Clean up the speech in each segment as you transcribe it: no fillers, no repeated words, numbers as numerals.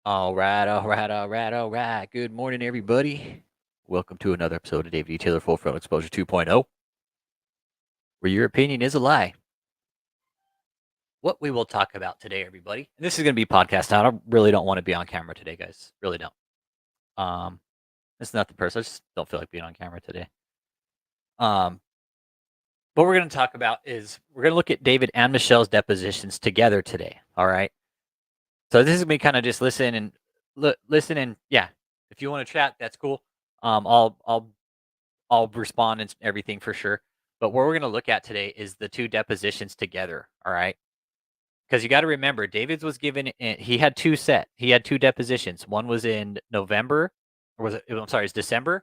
All right, all right, all right, all right. Good morning, everybody. Welcome to another episode of David E. Taylor Full Frontal Exposure 2.0, where your opinion is a lie. What we will talk about today, everybody, and this is going to be podcast time. I really don't want to be on camera today, guys. Really don't. Um, it's not the person. I just don't feel like being on camera today. Um, what we're going to talk about is we're going to look at David and Michelle's depositions together today. All right. So this is me kind of just listen and yeah. If you want to chat, that's cool. I'll respond and everything for sure. But what we're going to look at today is the two depositions together. All right. Because you got to remember, David's was given, he had he had two depositions. One was in November, or was it, I'm sorry, it's December.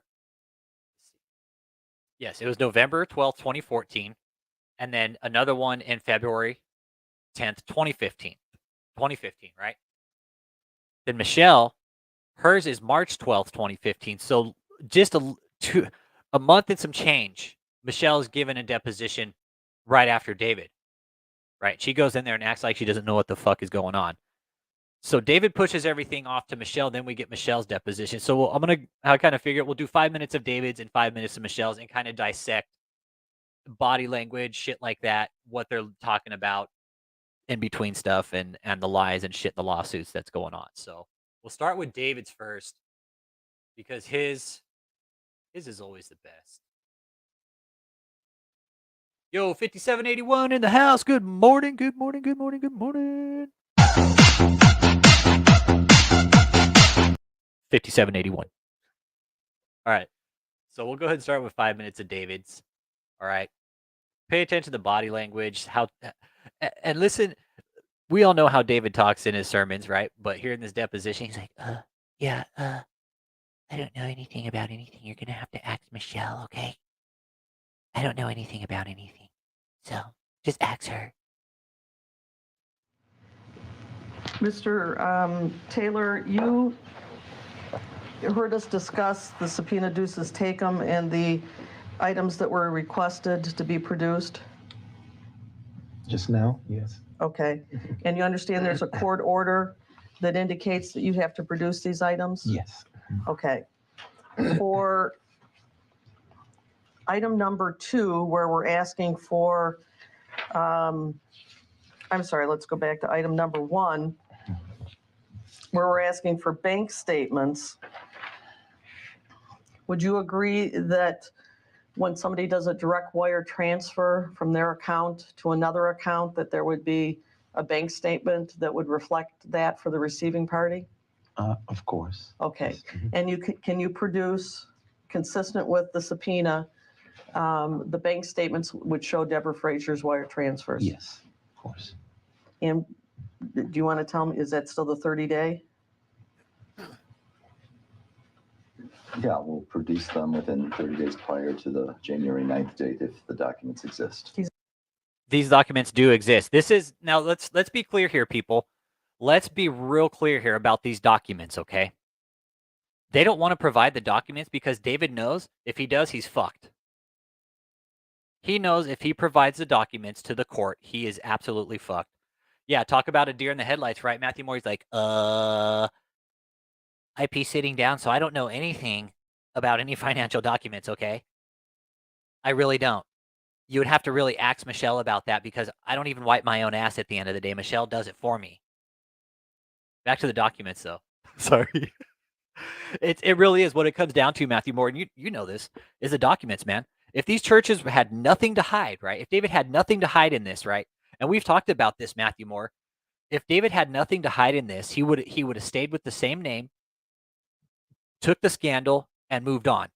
Yes, it was November 12th, 2014. And then another one in February 10th, 2015. 2015, right? Then Michelle, hers is March 12th, 2015. So just a month and some change, Michelle is given a deposition right after David. Right? She goes in there and acts like she doesn't know what the fuck is going on. So David pushes everything off to Michelle. Then we get Michelle's deposition. So I kind of figure we'll do 5 minutes of David's and 5 minutes of Michelle's and kind of dissect body language, shit like that, what they're talking about in between stuff and the lies and shit, the lawsuits that's going on. So we'll start with David's first because his is always the best. Yo, 5781 in the house. Good morning, good morning, good morning, good morning. 5781. All right. So we'll go ahead and start with 5 minutes of David's. All right. Pay attention to the body language, and listen, we all know how David talks in his sermons, right? But here in this deposition, he's like, yeah, I don't know anything about anything. You're going to have to ask Michelle, okay? I don't know anything about anything. So just ask her. Mr. Taylor, you heard us discuss the subpoena duces tecum and the items that were requested to be produced? Just now, yes. Okay. And you understand there's a court order that indicates that you have to produce these items? Yes. Okay. For item number 2, where we're asking for, I'm sorry, let's go back to item number 1, where we're asking for bank statements. Would you agree that when somebody does a direct wire transfer from their account to another account, that there would be a bank statement that would reflect that for the receiving party? Of course. Okay. Yes. Mm-hmm. And can you produce, consistent with the subpoena, the bank statements which show Deborah Frazier's wire transfers? Yes, of course. And do you want to tell me, is that still the 30-day? Yeah, we'll produce them within 30 days prior to the January 9th date if the documents exist. These documents do exist. This is, now let's be clear here, people. Let's be real clear here about these documents, okay? They don't want to provide the documents because David knows if he does, he's fucked. He knows if he provides the documents to the court, he is absolutely fucked. Yeah, talk about a deer in the headlights, right? Matthew Moore's like, IP sitting down, so I don't know anything about any financial documents, okay? I really don't. You would have to really ask Michelle about that because I don't even wipe my own ass at the end of the day. Michelle does it for me. Back to the documents, though. Sorry. It really is what it comes down to, Matthew Moore, and you know this, is the documents, man. If these churches had nothing to hide, right? If David had nothing to hide in this, right? And we've talked about this, Matthew Moore. If David had nothing to hide in this, he would have stayed with the same name, took the scandal, and moved on.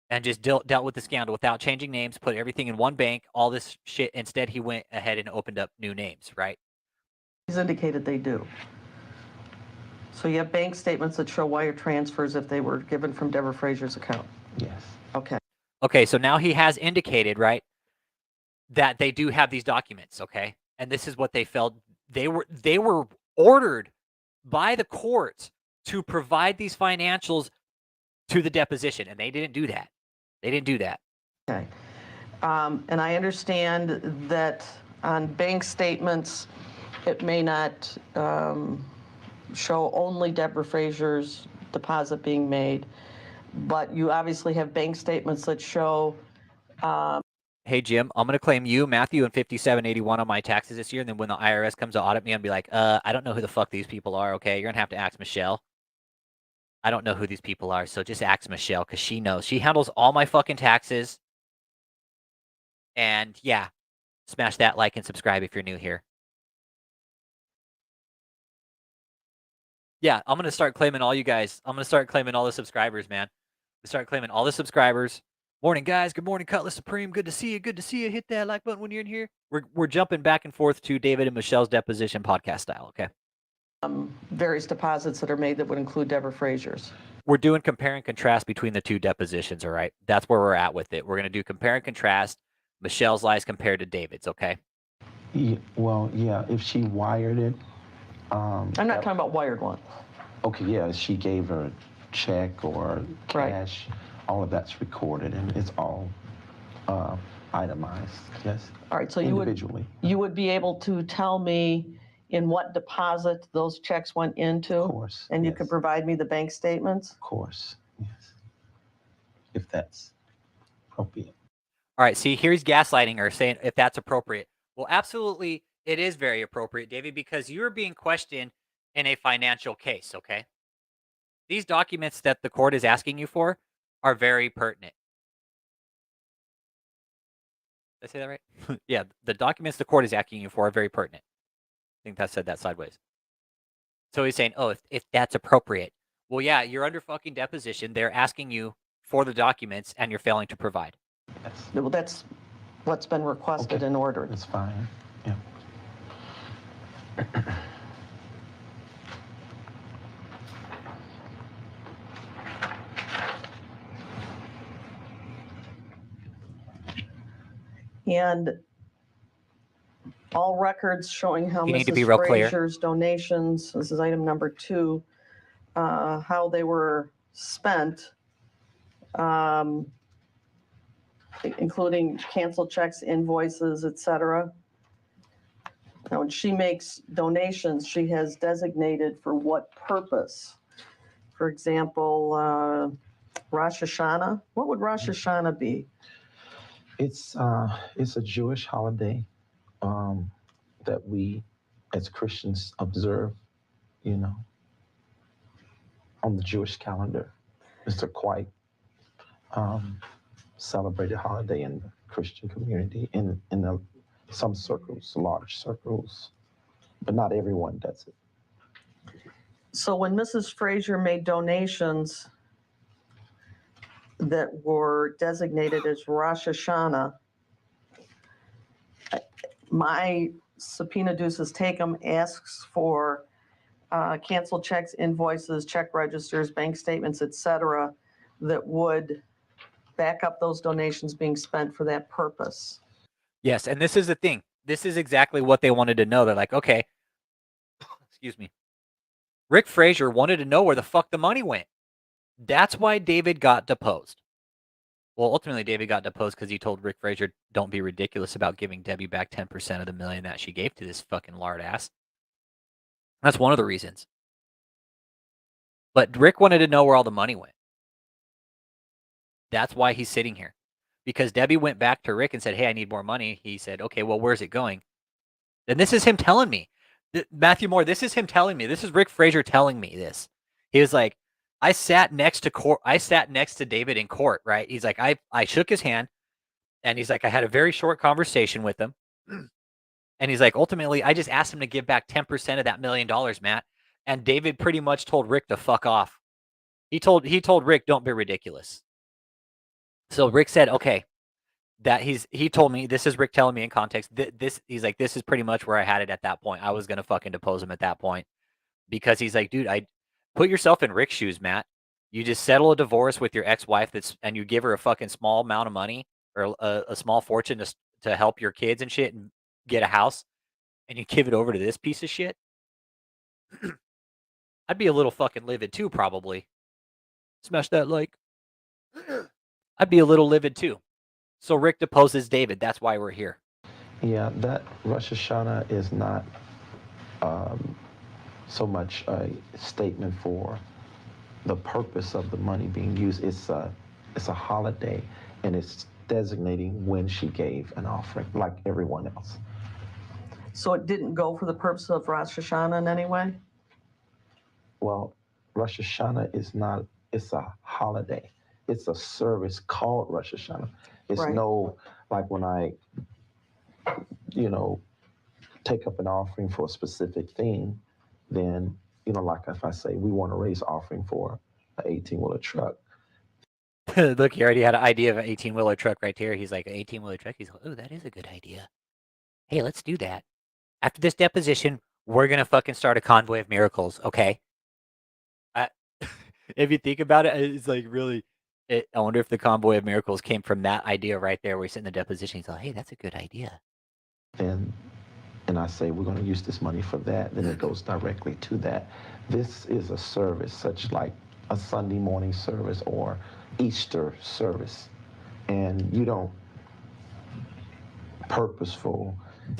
And just dealt with the scandal without changing names, put everything in one bank, all this shit. Instead, he went ahead and opened up new names, right? He's indicated they do. So you have bank statements that show wire transfers if they were given from Deborah Frazier's account? Yes. Okay. Okay, so now he has indicated, right, that they do have these documents, okay? And this is what they felt. They were ordered by the courts to provide these financials to the deposition, and they didn't do that. They didn't do that. Okay. And I understand that on bank statements, it may not, show only Deborah Frazier's deposit being made. But you obviously have bank statements that show, Hey, Jim, I'm going to claim you, Matthew, and 5781 on my taxes this year. And then when the IRS comes to audit me, I'll be like, I don't know who the fuck these people are, okay? You're going to have to ask Michelle. I don't know who these people are, so just ask Michelle because she knows. She handles all my fucking taxes. And yeah, smash that like and subscribe if you're new here. Yeah, I'm going to start claiming all you guys. I'm going to start claiming all the subscribers, man. Start claiming all the subscribers. Morning, guys. Good morning, Cutlass Supreme. Good to see you. Good to see you. Hit that like button when you're in here. We're jumping back and forth to David and Michelle's deposition podcast style, okay? various deposits that are made that would include Deborah Frazier's. We're doing compare and contrast between the two depositions, all right? That's where we're at with it. We're going to do compare and contrast Michelle's lies compared to David's, okay? Yeah, well, yeah, if she wired it. I'm not talking about wired one. Okay, yeah, she gave her a check or cash. Right. All of that's recorded and it's all itemized, yes. All right, so individually. You would be able to tell me in what deposit those checks went into? Of course. And you could provide me the bank statements? Of course, yes. If that's appropriate. All right, see, here's gaslighting her saying if that's appropriate. Well, absolutely, it is very appropriate, David, because you're being questioned in a financial case, okay? These documents that the court is asking you for are very pertinent. Did I say that right? Yeah, the documents the court is asking you for are very pertinent. I think that said that sideways. So he's saying, oh, if that's appropriate. Well, yeah, you're under fucking deposition. They're asking you for the documents and you're failing to provide. Well, that's what's been requested and ordered. That's fine, yeah. And all records showing how You need to be real Mrs. clear. Frazier's donations, this is item number 2, how they were spent, including canceled checks, invoices, etc. Now, when she makes donations, she has designated for what purpose. For example, Rosh Hashanah. What would Rosh Hashanah be? It's a Jewish holiday that we as Christians observe, you know, on the Jewish calendar. It's a quite celebrated holiday in the Christian community, in some circles, large circles, but not everyone does it. So when Mrs. Frazier made donations that were designated as Rosh Hashanah, my subpoena duces take them, asks for canceled checks, invoices, check registers, bank statements, etc., that would back up those donations being spent for that purpose. Yes, and this is the thing. This is exactly what they wanted to know. They're like, okay, excuse me. Rick Frazier wanted to know where the fuck the money went. That's why David got deposed. Well, ultimately, David got deposed because he told Rick Frazier, don't be ridiculous about giving Debbie back 10% of the $1 million that she gave to this fucking lard ass. That's one of the reasons. But Rick wanted to know where all the money went. That's why he's sitting here. Because Debbie went back to Rick and said, hey, I need more money. He said, okay, well, where's it going? And this is him telling me. Matthew Moore, this is him telling me. This is Rick Frazier telling me this. He was like, I sat next to David in court, right? He's like, I shook his hand, and he's like, I had a very short conversation with him. And he's like, ultimately, I just asked him to give back 10% of that $1 million, Matt. And David pretty much told Rick to fuck off. He told Rick, don't be ridiculous. So Rick said, okay, he told me, this is Rick telling me in context, he's like, this is pretty much where I had it at that point. I was going to fucking depose him at that point. Because he's like, dude, I put yourself in Rick's shoes, Matt. You just settle a divorce with your ex-wife and you give her a fucking small amount of money or a small fortune to help your kids and shit and get a house, and you give it over to this piece of shit. I'd be a little fucking livid too, probably. Smash that like. I'd be a little livid too. So Rick deposes David. That's why we're here. Yeah, that Rosh Hashanah is not so much a statement for the purpose of the money being used. It's a holiday, and it's designating when she gave an offering, like everyone else. So it didn't go for the purpose of Rosh Hashanah in any way? Well, Rosh Hashanah is not, it's a holiday. It's a service called Rosh Hashanah. It's Right. no, like when I, take up an offering for a specific thing, then, like if I say we want to raise offering for an 18-wheeler truck. Look, he already had an idea of an 18-wheeler truck right here. He's like, an 18-wheeler truck? He's like, oh, that is a good idea. Hey, let's do that. After this deposition, we're going to fucking start a convoy of miracles, okay? If you think about it, it's like really, I wonder if the convoy of miracles came from that idea right there where he's in the deposition. He's like, hey, that's a good idea. And I say, we're going to use this money for that, then it goes directly to that. This is a service, such like a Sunday morning service or Easter service. And you don't purposeful,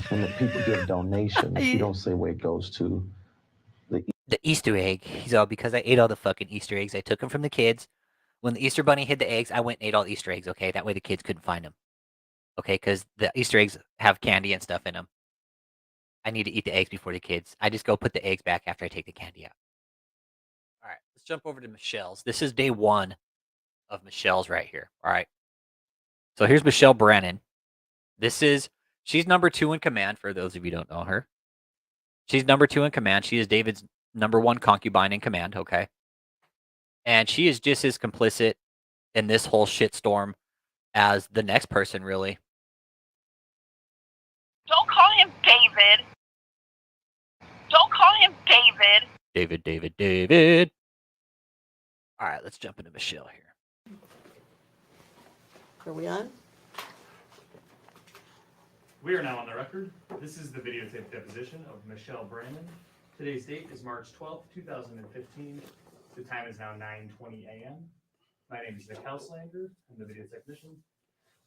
when the people give donations, you don't say where it goes to. The Easter egg. He's all, because I ate all the fucking Easter eggs. I took them from the kids. When the Easter bunny hid the eggs, I went and ate all the Easter eggs, okay? That way the kids couldn't find them. Okay, because the Easter eggs have candy and stuff in them. I need to eat the eggs before the kids. I just go put the eggs back after I take the candy out. All right, let's jump over to Michelle's. This is day 1 of Michelle's right here. All right. So here's Michelle Brannon. She's number 2 in command, for those of you who don't know her. She's number 2 in command. She is David's number 1 concubine in command, okay? And she is just as complicit in this whole shitstorm as the next person, really. Don't call him David. Don't call him David. David. All right, let's jump into Michelle here. Are we on? We are now on the record. This is the videotaped deposition of Michelle Brannon. Today's date is March 12th, 2015. The time is now 9:20 a.m. My name is Nick Houselander. I'm the video technician.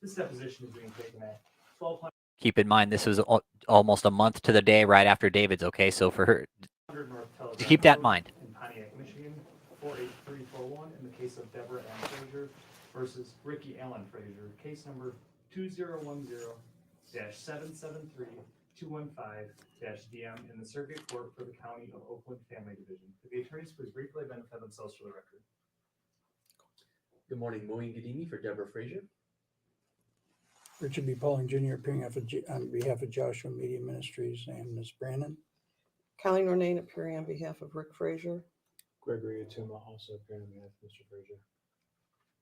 This deposition is being taken at 1200. Keep in mind, this was almost a month to the day right after David's, okay? So for her, North keep that in mind. In Pontiac, Michigan, 48341 in the case of Deborah Ann Frazier versus Ricky Allen Frazier, case number 2010-773-215-DM in the Circuit Court for the County of Oakland Family Division. Could the attorneys please briefly identify themselves for the record? Good morning, Moeen Gadimi for Deborah Frazier. Richard B. Pauling Jr. appearing on behalf of Joshua Media Ministries and Ms. Brannon. Colleen Renane appearing on behalf of Rick Frazier. Gregory Atuma also appearing on behalf of Mr. Frazier.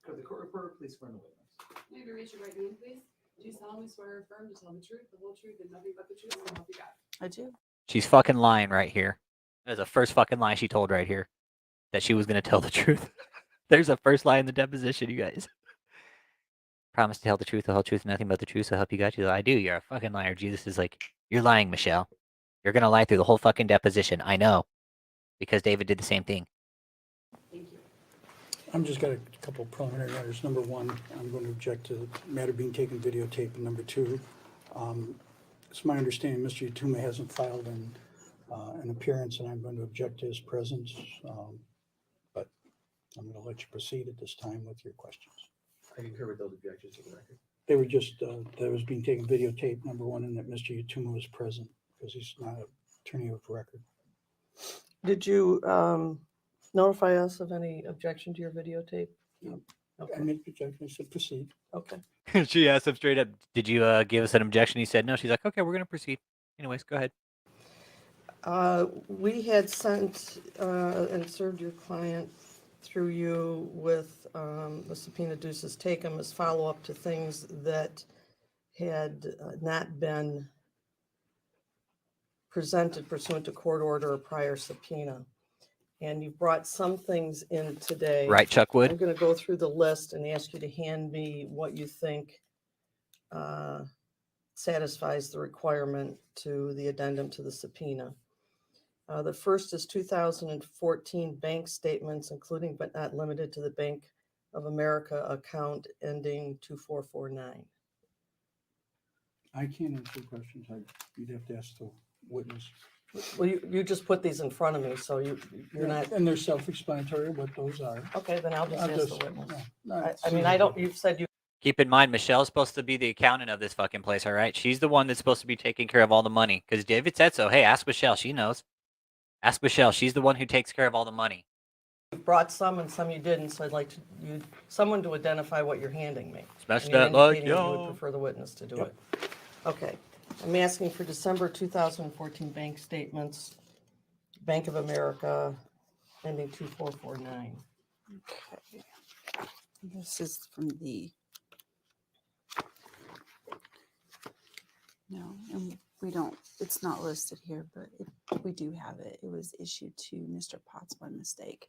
Could the court reporter please swear in the witness? May you raise your right hand, please? Do you solemnly swear or affirm to tell the truth, the whole truth, and nothing but the truth, so help you God? I do. She's fucking lying right here. There's the first fucking lie she told right here, that she was going to tell the truth. There's a first lie in the deposition, you guys. Promise to tell the truth, the whole truth, nothing but the truth, so help you God. She's like, I do. You're a fucking liar. Jesus is like, you're lying, Michelle. You're going to lie through the whole fucking deposition. I know. Because David did the same thing. Thank you. I'm just got a couple preliminary matters. Number one, I'm going to object to the matter being taken videotape. And number two, it's my understanding Mr. Atuma hasn't filed an appearance, and I'm going to object to his presence. But I'm going to let you proceed at this time with your questions. I concur with those objections to the record. They were just, that was being taken videotape, number one, and that Mr. Atuma was present because he's not an attorney of record. Did you notify us of any objection to your videotape? No. Okay. I made the objection. I said proceed. Okay. She asked him straight up, did you give us an objection? He said no. She's like, okay, we're going to proceed. Anyways, go ahead. We had sent and served your client through you with the subpoena duces taken as follow-up to things that had not been presented pursuant to court order or prior subpoena. And you brought some things in today. Right, Chuck I'm Wood? going to go through the list and ask you to hand me what you think satisfies the requirement to the addendum to the subpoena. The first is 2014 bank statements, including but not limited to the Bank of America account ending 2449. I can't answer questions. You'd have to ask the witness. Well, you just put these in front of me, so you're not, And they're self-explanatory what those are. okay, then I'll just I'll ask just- the witness. no, I mean, I don't, you've said you, Keep in mind, Michelle's supposed to be the accountant of this fucking place, all right? She's the one that's supposed to be taking care of all the money. Because David said so. Hey, ask Michelle. She knows. Ask Michelle. She's the one who takes care of all the money. brought some and some you didn't, so I'd like someone to identify what you're handing me. Smash And you're that like, indicating that you would yo. prefer the witness to do Yep. it. Okay. I'm asking for December 2014 bank statements, Bank of America, ending 2449. Okay. This is from the. No, and we don't, it's not listed here, but we do have it. It was issued to Mr. Potts by mistake.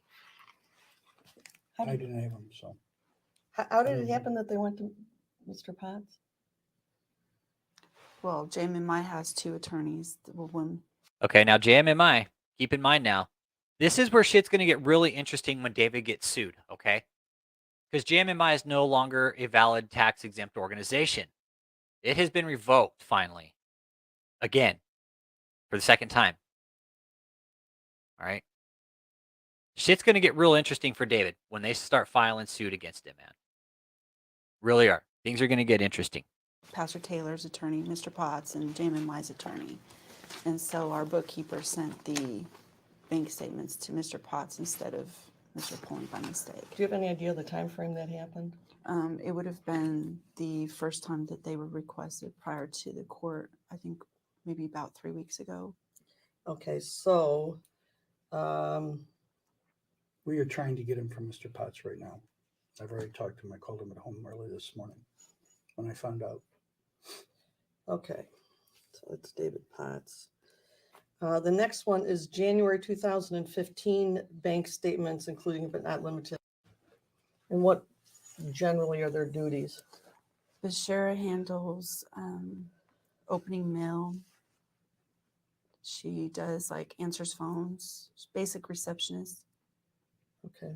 How I did, didn't have them, so. how did it happen that they went to Mr. Potts? Well, JMMI has two attorneys. Well, one, Okay, now JMMI, keep in mind now, this is where shit's going to get really interesting when David gets sued, okay? Because JMMI is no longer a valid tax-exempt organization. It has been revoked, finally. Again. For the second time. All right? Shit's going to get real interesting for David when they start filing suit against him, man. Really are. Things are going to get interesting. Pastor Taylor's attorney, Mr. Potts, and JMMI's attorney. And so our bookkeeper sent the bank statements to Mr. Potts instead of Mr. Pulling by mistake. Do you have any idea of the time frame that happened? It would have been the first time that they were requested prior to the court, I think maybe about 3 weeks ago. Okay, so, We are trying to get him from Mr. Potts right now. I've already talked to him. I called him at home early this morning when I found out. okay, so it's David Potts. The next one is January 2015 bank statements, including but not limited. And what generally are their duties? Bashara handles opening mail. She does like answers phones, basic receptionist. Okay.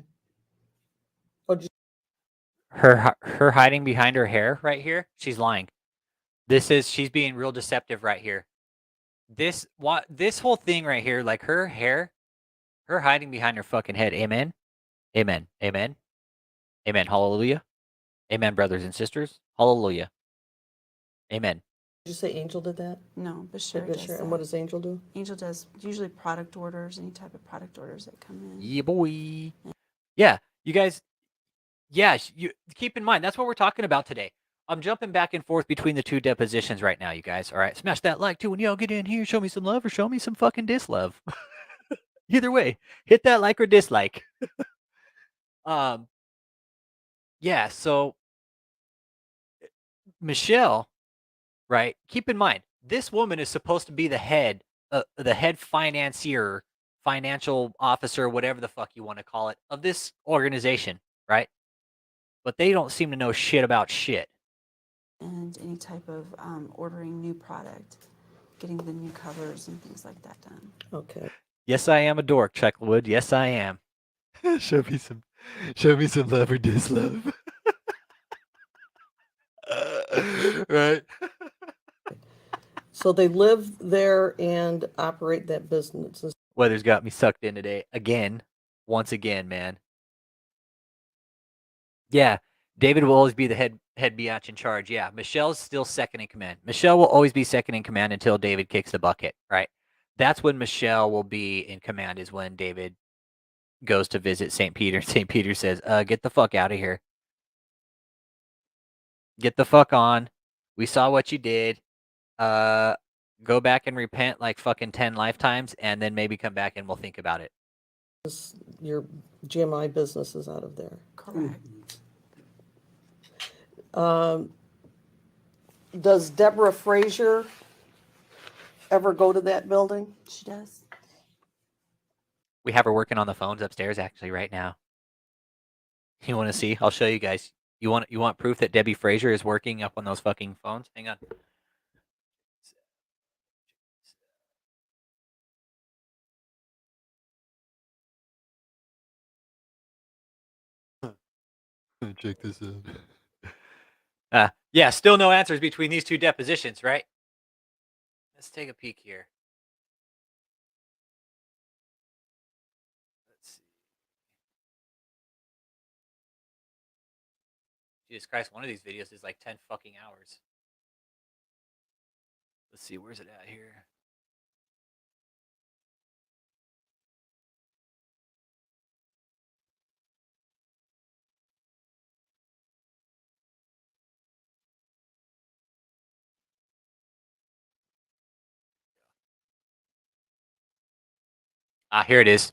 Her hiding behind her hair right here, she's lying. She's being real deceptive right here. This whole thing right here, like her hair, her hiding behind her fucking head. Amen. Amen. Amen. Amen. Hallelujah. Amen, brothers and sisters. Hallelujah. Amen. Did you say Angel did that? No, Bashara does that. And what does Angel do? Angel does usually product orders, any type of product orders that come in. Yeah, boy. Yeah, you guys. Yeah, you keep in mind that's what we're talking about today. I'm jumping back and forth between the two depositions right now, you guys. All right, smash that like too when y'all get in here. Show me some love or show me some fucking dislove. Either way, hit that like or dislike. Yeah. So Michelle, right? Keep in mind this woman is supposed to be the head financier, financial officer, whatever the fuck you want to call it, of this organization, right? But they don't seem to know shit about shit. And any type of ordering new product, getting the new covers and things like that done. Okay. Yes, I am a dork, Chuckwood. Yes, I am. show me some love or dislove. Right. So they live there and operate that business. Weather's got me sucked in today again. Once again, man. Yeah, David will always be the head biatch in charge. Yeah, Michelle's still second in command. Michelle will always be second in command until David kicks the bucket, right? That's when Michelle will be in command, is when David goes to visit St. Peter. St. Peter says, get the fuck out of here. Get the fuck on. We saw what you did. Go back and repent like fucking 10 lifetimes, and then maybe come back and we'll think about it. Your GMI business is out of there. Correct. Does Deborah Frazier ever go to that building? She does. We have her working on the phones upstairs actually right now. You want to see? I'll show you guys. You want proof that Debbie Frazier is working up on those fucking phones? Hang on. Check this out. Yeah, still no answers between these two depositions, right? Let's take a peek here. Jesus Christ, one of these videos is like 10 fucking hours. Let's see, where's it at here? Ah, here it is.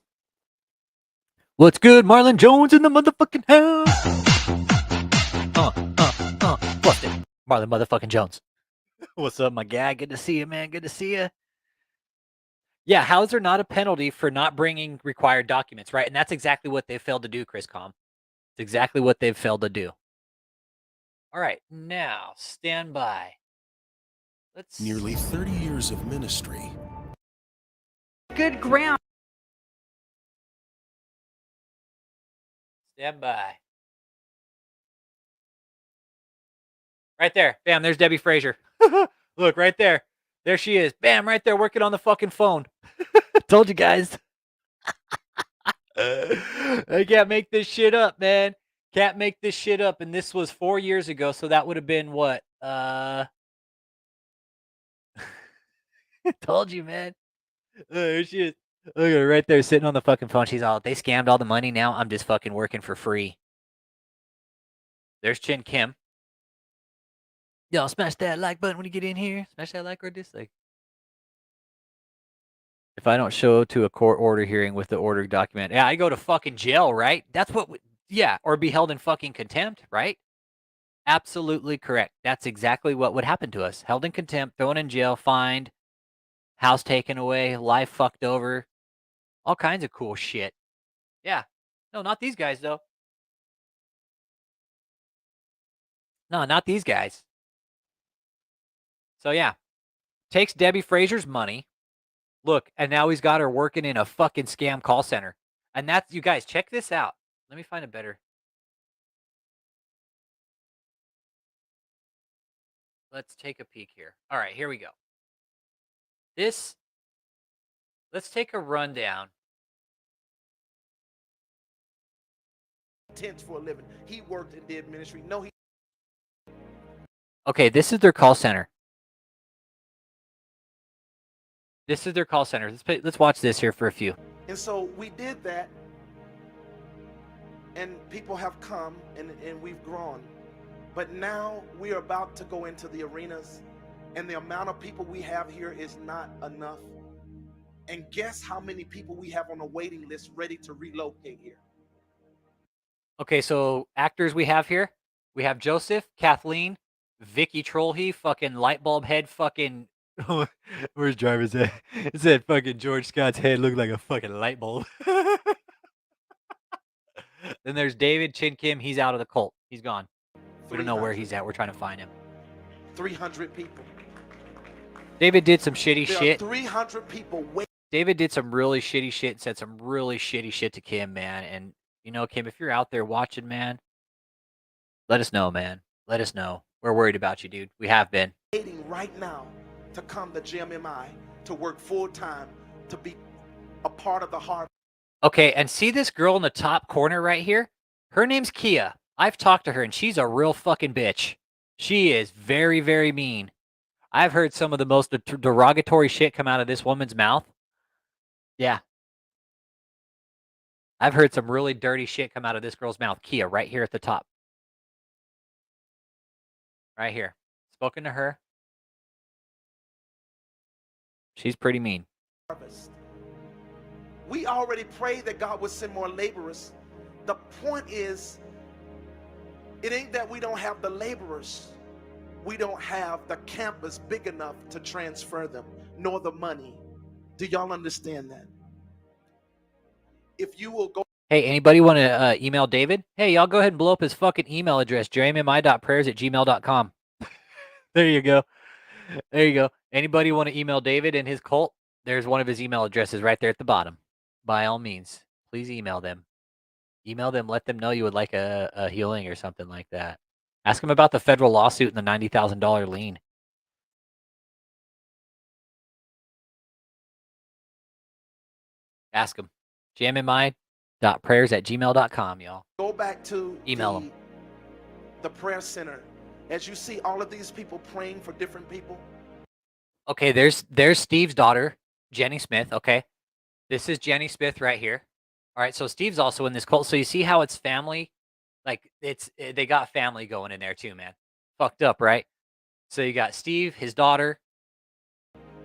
What's good, Marlon Jones in the motherfucking house? Bust it. Marlon motherfucking Jones. What's up, my guy? Good to see you, man. Good to see you. Yeah, how is there not a penalty for not bringing required documents, right? And that's exactly what they failed to do, Chris Com. It's exactly what they've failed to do. All right, now, stand by. Let's... Nearly 30 years of ministry. Good ground. Stand by. Right there. Bam, there's Debbie Frazier. Look, right there. There she is. Bam, right there, working on the fucking phone. Told you guys. I can't make this shit up, man. Can't make this shit up. And this was 4 years ago, so that would have been what? Told you, man. There she is. Look at her right there sitting on the fucking phone. She's all, they scammed all the money now. I'm just fucking working for free. There's Chin Kim. Y'all smash that like button when you get in here. Smash that like or dislike. If I don't show to a court order hearing with the order document, yeah, I go to fucking jail, right? That's what, yeah, or be held in fucking contempt, right? Absolutely correct. That's exactly what would happen to us. Held in contempt, thrown in jail, fined, house taken away, life fucked over, all kinds of cool shit. Yeah. No, not these guys, though. No, not these guys. So, yeah. Takes Debbie Frazier's money. Look, and now he's got her working in a fucking scam call center. And that's, you guys, check this out. Let me find a better. Let's take a peek here. All right, here we go. This, let's take a rundown. Tents for a living. He worked and did ministry. No, he. Okay, this is their call center. This is their call center. Let's watch this here for a few. And so we did that, and people have come, and we've grown. But now we are about to go into the arenas, and the amount of people we have here is not enough. And guess how many people we have on a waiting list ready to relocate here? Okay, so actors we have here. We have Joseph, Kathleen, Vicky Trollhe, fucking light bulb head, fucking... Where's Jarvis at? It said fucking George Scott's head looked like a fucking light bulb. Then there's David Chin Kim. He's out of the cult. He's gone. We don't know where he's at. We're trying to find him. 300 people. David did some shitty There shit. are 300 people waiting. David did some really shitty shit and said some really shitty shit to Kim, man. And, you know, Kim, if you're out there watching, man, let us know, man. Let us know. We're worried about you, dude. We have been. Waiting right now to come to JMMI, to work full-time, to be a part of the harvest. Okay, and see this girl in the top corner right here? Her name's Kia. I've talked to her, and she's a real fucking bitch. She is very, very mean. I've heard some of the most derogatory shit come out of this woman's mouth. Yeah. I've heard some really dirty shit come out of this girl's mouth. Kia, right here at the top. Right here. Spoken to her. She's pretty mean. We already prayed that God would send more laborers. The point is, it ain't that we don't have the laborers. We don't have the campus big enough to transfer them, nor the money. Do y'all understand that? If you will go. Hey, anybody want to email David? Hey, y'all go ahead and blow up his fucking email address, jmmi.prayers@gmail.com. There you go. There you go. Anybody want to email David and his cult? There's one of his email addresses right there at the bottom. By all means, please email them. Email them. Let them know you would like a healing or something like that. Ask them about the federal lawsuit and the $90,000 lien. Ask them. jmmi.prayers@gmail.com, y'all. Go back to email them. the prayer center, as you see all of these people praying for different people. Okay, there's Steve's daughter, Jenny Smith. Okay, this is Jenny Smith right here. All right, so Steve's also in this cult. So you see how it's family, like they got family going in there too, man. Fucked up, right? So you got Steve, his daughter.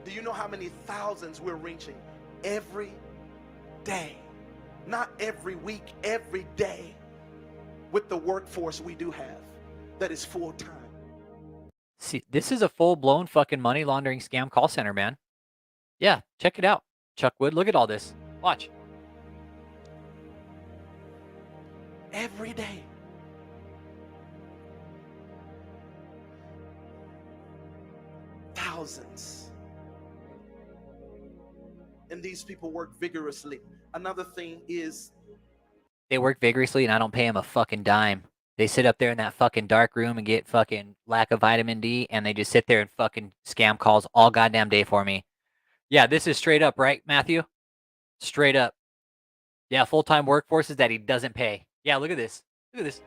Do you know how many thousands we're reaching every day? Not every week, every day, with the workforce we do have that is full time. See, this is a full-blown fucking money laundering scam call center, man. Yeah, check it out. Chuck Wood, look at all this. Watch. Every day. Thousands. And these people work vigorously. Another thing is They work vigorously and I don't pay them a fucking dime. They sit up there in that fucking dark room and get fucking lack of vitamin D and they just sit there and fucking scam calls all goddamn day for me. Yeah, this is straight up, right, Matthew? Straight up. Yeah, full-time workforces that he doesn't pay. Yeah, look at this. Look at this.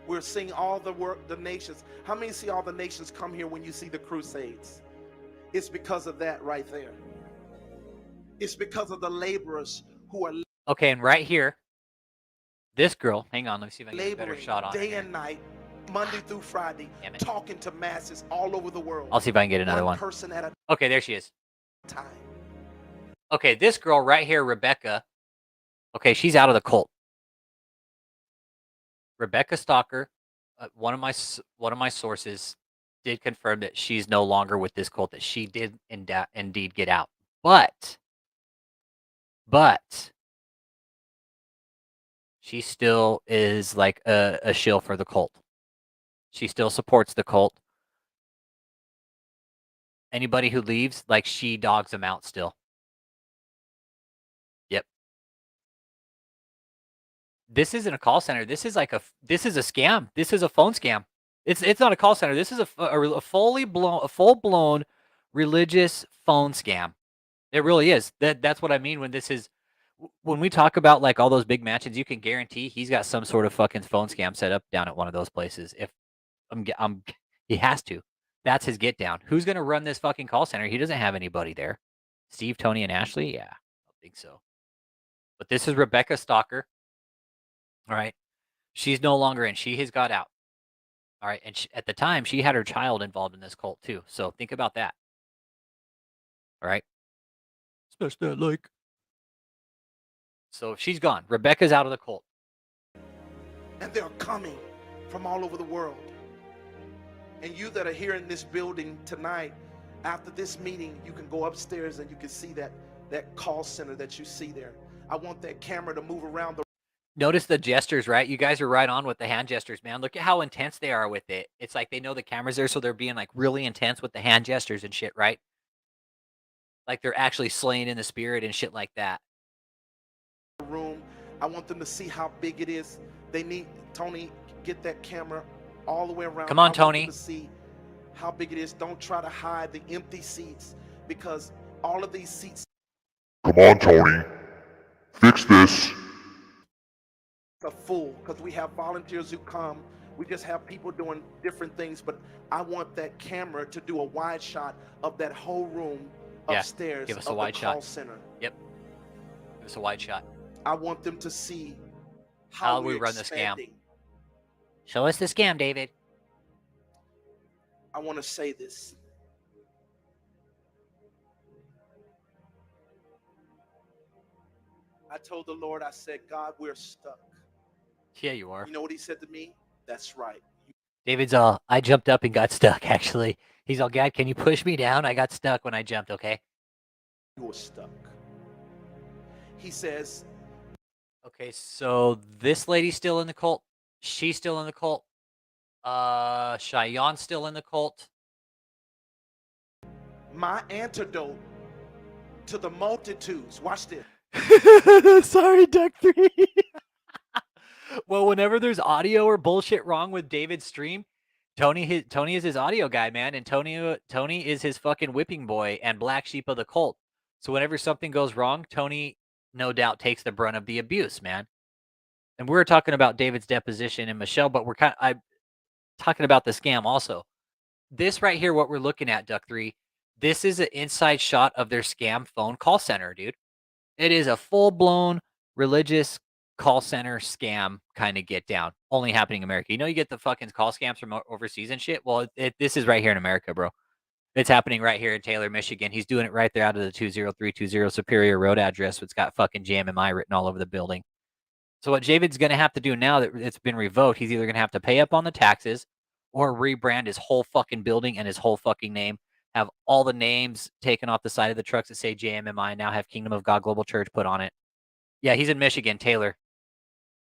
we're seeing all the nations. How many see all the nations come here when you see the crusades? It's because of that right there. It's because of the laborers who are Okay, and right here, this girl, hang on, let me see if I can get a better laboring shot on day it. and night, Monday through Friday, Damn it. talking to masses all over the world. I'll see if I can get another one. Person at a Okay, there she is. time. Okay, this girl right here, Rebecca. Okay, she's out of the cult. Rebecca Stalker, one of my sources did confirm that she's no longer with this cult, that she did indeed get out. But she still is like a shill for the cult. She still supports the cult. Anybody who leaves, like, she dogs them out still. Yep. This isn't a call center. This is like this is a scam. This is a phone scam. It's not a call center. This is a full-blown religious phone scam. It really is. That's what I mean when we talk about like all those big mansions. You can guarantee he's got some sort of fucking phone scam set up down at one of those places. If he has to. That's his get down. Who's gonna run this fucking call center? He doesn't have anybody there. Steve, Tony, and Ashley? Yeah, I don't think so. But this is Rebecca Stalker. All right. She's no longer in. She has got out. All right. And at the time, she had her child involved in this cult too. So think about that. All right. Smash that like. So she's gone. Rebecca's out of the cult. And they're coming from all over the world. And you that are here in this building tonight, after this meeting, you can go upstairs and you can see that call center that you see there. I want that camera to move around the Notice the gestures, right? You guys are right on with the hand gestures, man. Look at how intense they are with it. It's like they know the camera's there, so they're being like really intense with the hand gestures and shit, right? Like they're actually slaying in the spirit and shit like that. room. I want them to see how big it is. They need Tony, get that camera all the way around. Come on, I want them Tony. to see how big it is. Don't try to hide the empty seats, because all of these seats Come on, Tony. Fix this. are full, because we have volunteers who come. We just have people doing different things, but I want that camera to do a wide shot of that whole room upstairs. Give us of a wide the call shot. Center. Yep. Give us a wide shot. I want them to see How we're we run the scam. expanding. Show us the scam, David. I want to say this. I told the Lord, I said, God, we're stuck. Yeah, you are. You know what he said to me? That's right. David's all, I jumped up and got stuck, actually. He's all, God, can you push me down? I got stuck when I jumped, okay? You were stuck. He says, Okay, so this lady's still in the cult. She's still in the cult. Cheyenne's still in the cult. my antidote to the multitudes. Watch this. Sorry, Duck 3. Well, whenever there's audio or bullshit wrong with David's stream, Tony is his audio guy, man, and Tony is his fucking whipping boy and black sheep of the cult. So whenever something goes wrong, Tony no doubt takes the brunt of the abuse, man. And we're talking about David's deposition and Michelle, but I'm talking about the scam also. This right here, what we're looking at, Duck 3, this is an inside shot of their scam phone call center, dude. It is a full-blown religious call center scam kind of get down, only happening in America. You know, you get the fucking call scams from overseas and shit. Well, this is right here in America, bro. It's happening right here in Taylor, Michigan. He's doing it right there out of the 20320 Superior Road address. It's got fucking JMMI written all over the building. So what David's going to have to do now that it's been revoked, he's either going to have to pay up on the taxes or rebrand his whole fucking building and his whole fucking name, have all the names taken off the side of the trucks that say JMMI, now have Kingdom of God Global Church put on it. Yeah, he's in Michigan, Taylor.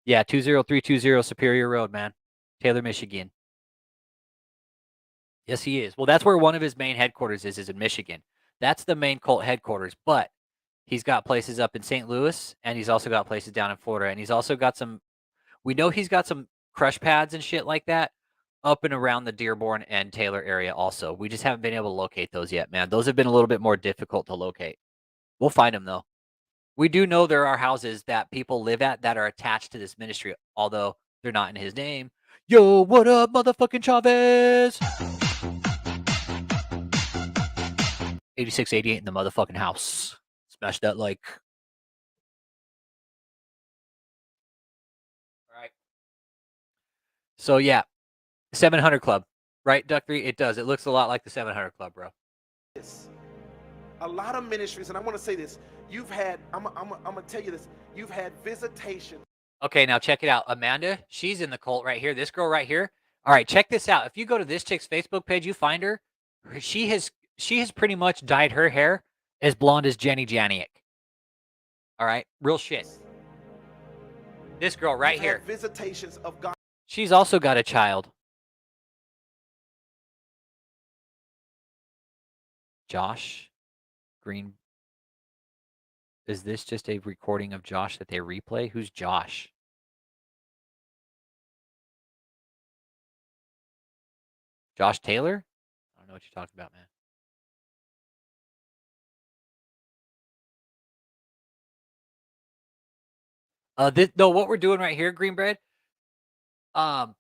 Yeah, 20320 Superior Road, man. Taylor, Michigan. Yes, he is. Well, that's where one of his main headquarters is in Michigan. That's the main cult headquarters, but he's got places up in St. Louis, and he's also got places down in Florida, and he's also got some, we know he's got some crush pads and shit like that up and around the Dearborn and Taylor area also. We just haven't been able to locate those yet, man. Those have been a little bit more difficult to locate. We'll find them, though. We do know there are houses that people live at that are attached to this ministry, although they're not in his name. Yo, what up, motherfucking Chavez? 8688 in the motherfucking house. Smash that like. All right. So, yeah. 700 Club. Right, Duck 3? It does. It looks a lot like the 700 Club, bro. A lot of ministries, and I want to say this, you've had, I'm going to tell you this, you've had visitation. Okay, now check it out. Amanda, she's in the cult right here. This girl right here. All right, check this out. If you go to this chick's Facebook page, you find her. She has pretty much dyed her hair as blonde as Jenny Janiak. All right, real shit. This girl right here. Visitations of God. She's also got a child. Josh Green. Is this just a recording of Josh that they replay? Who's Josh? Josh Taylor? I don't know what you're talking about, man. No, what we're doing right here, Green Bread. No,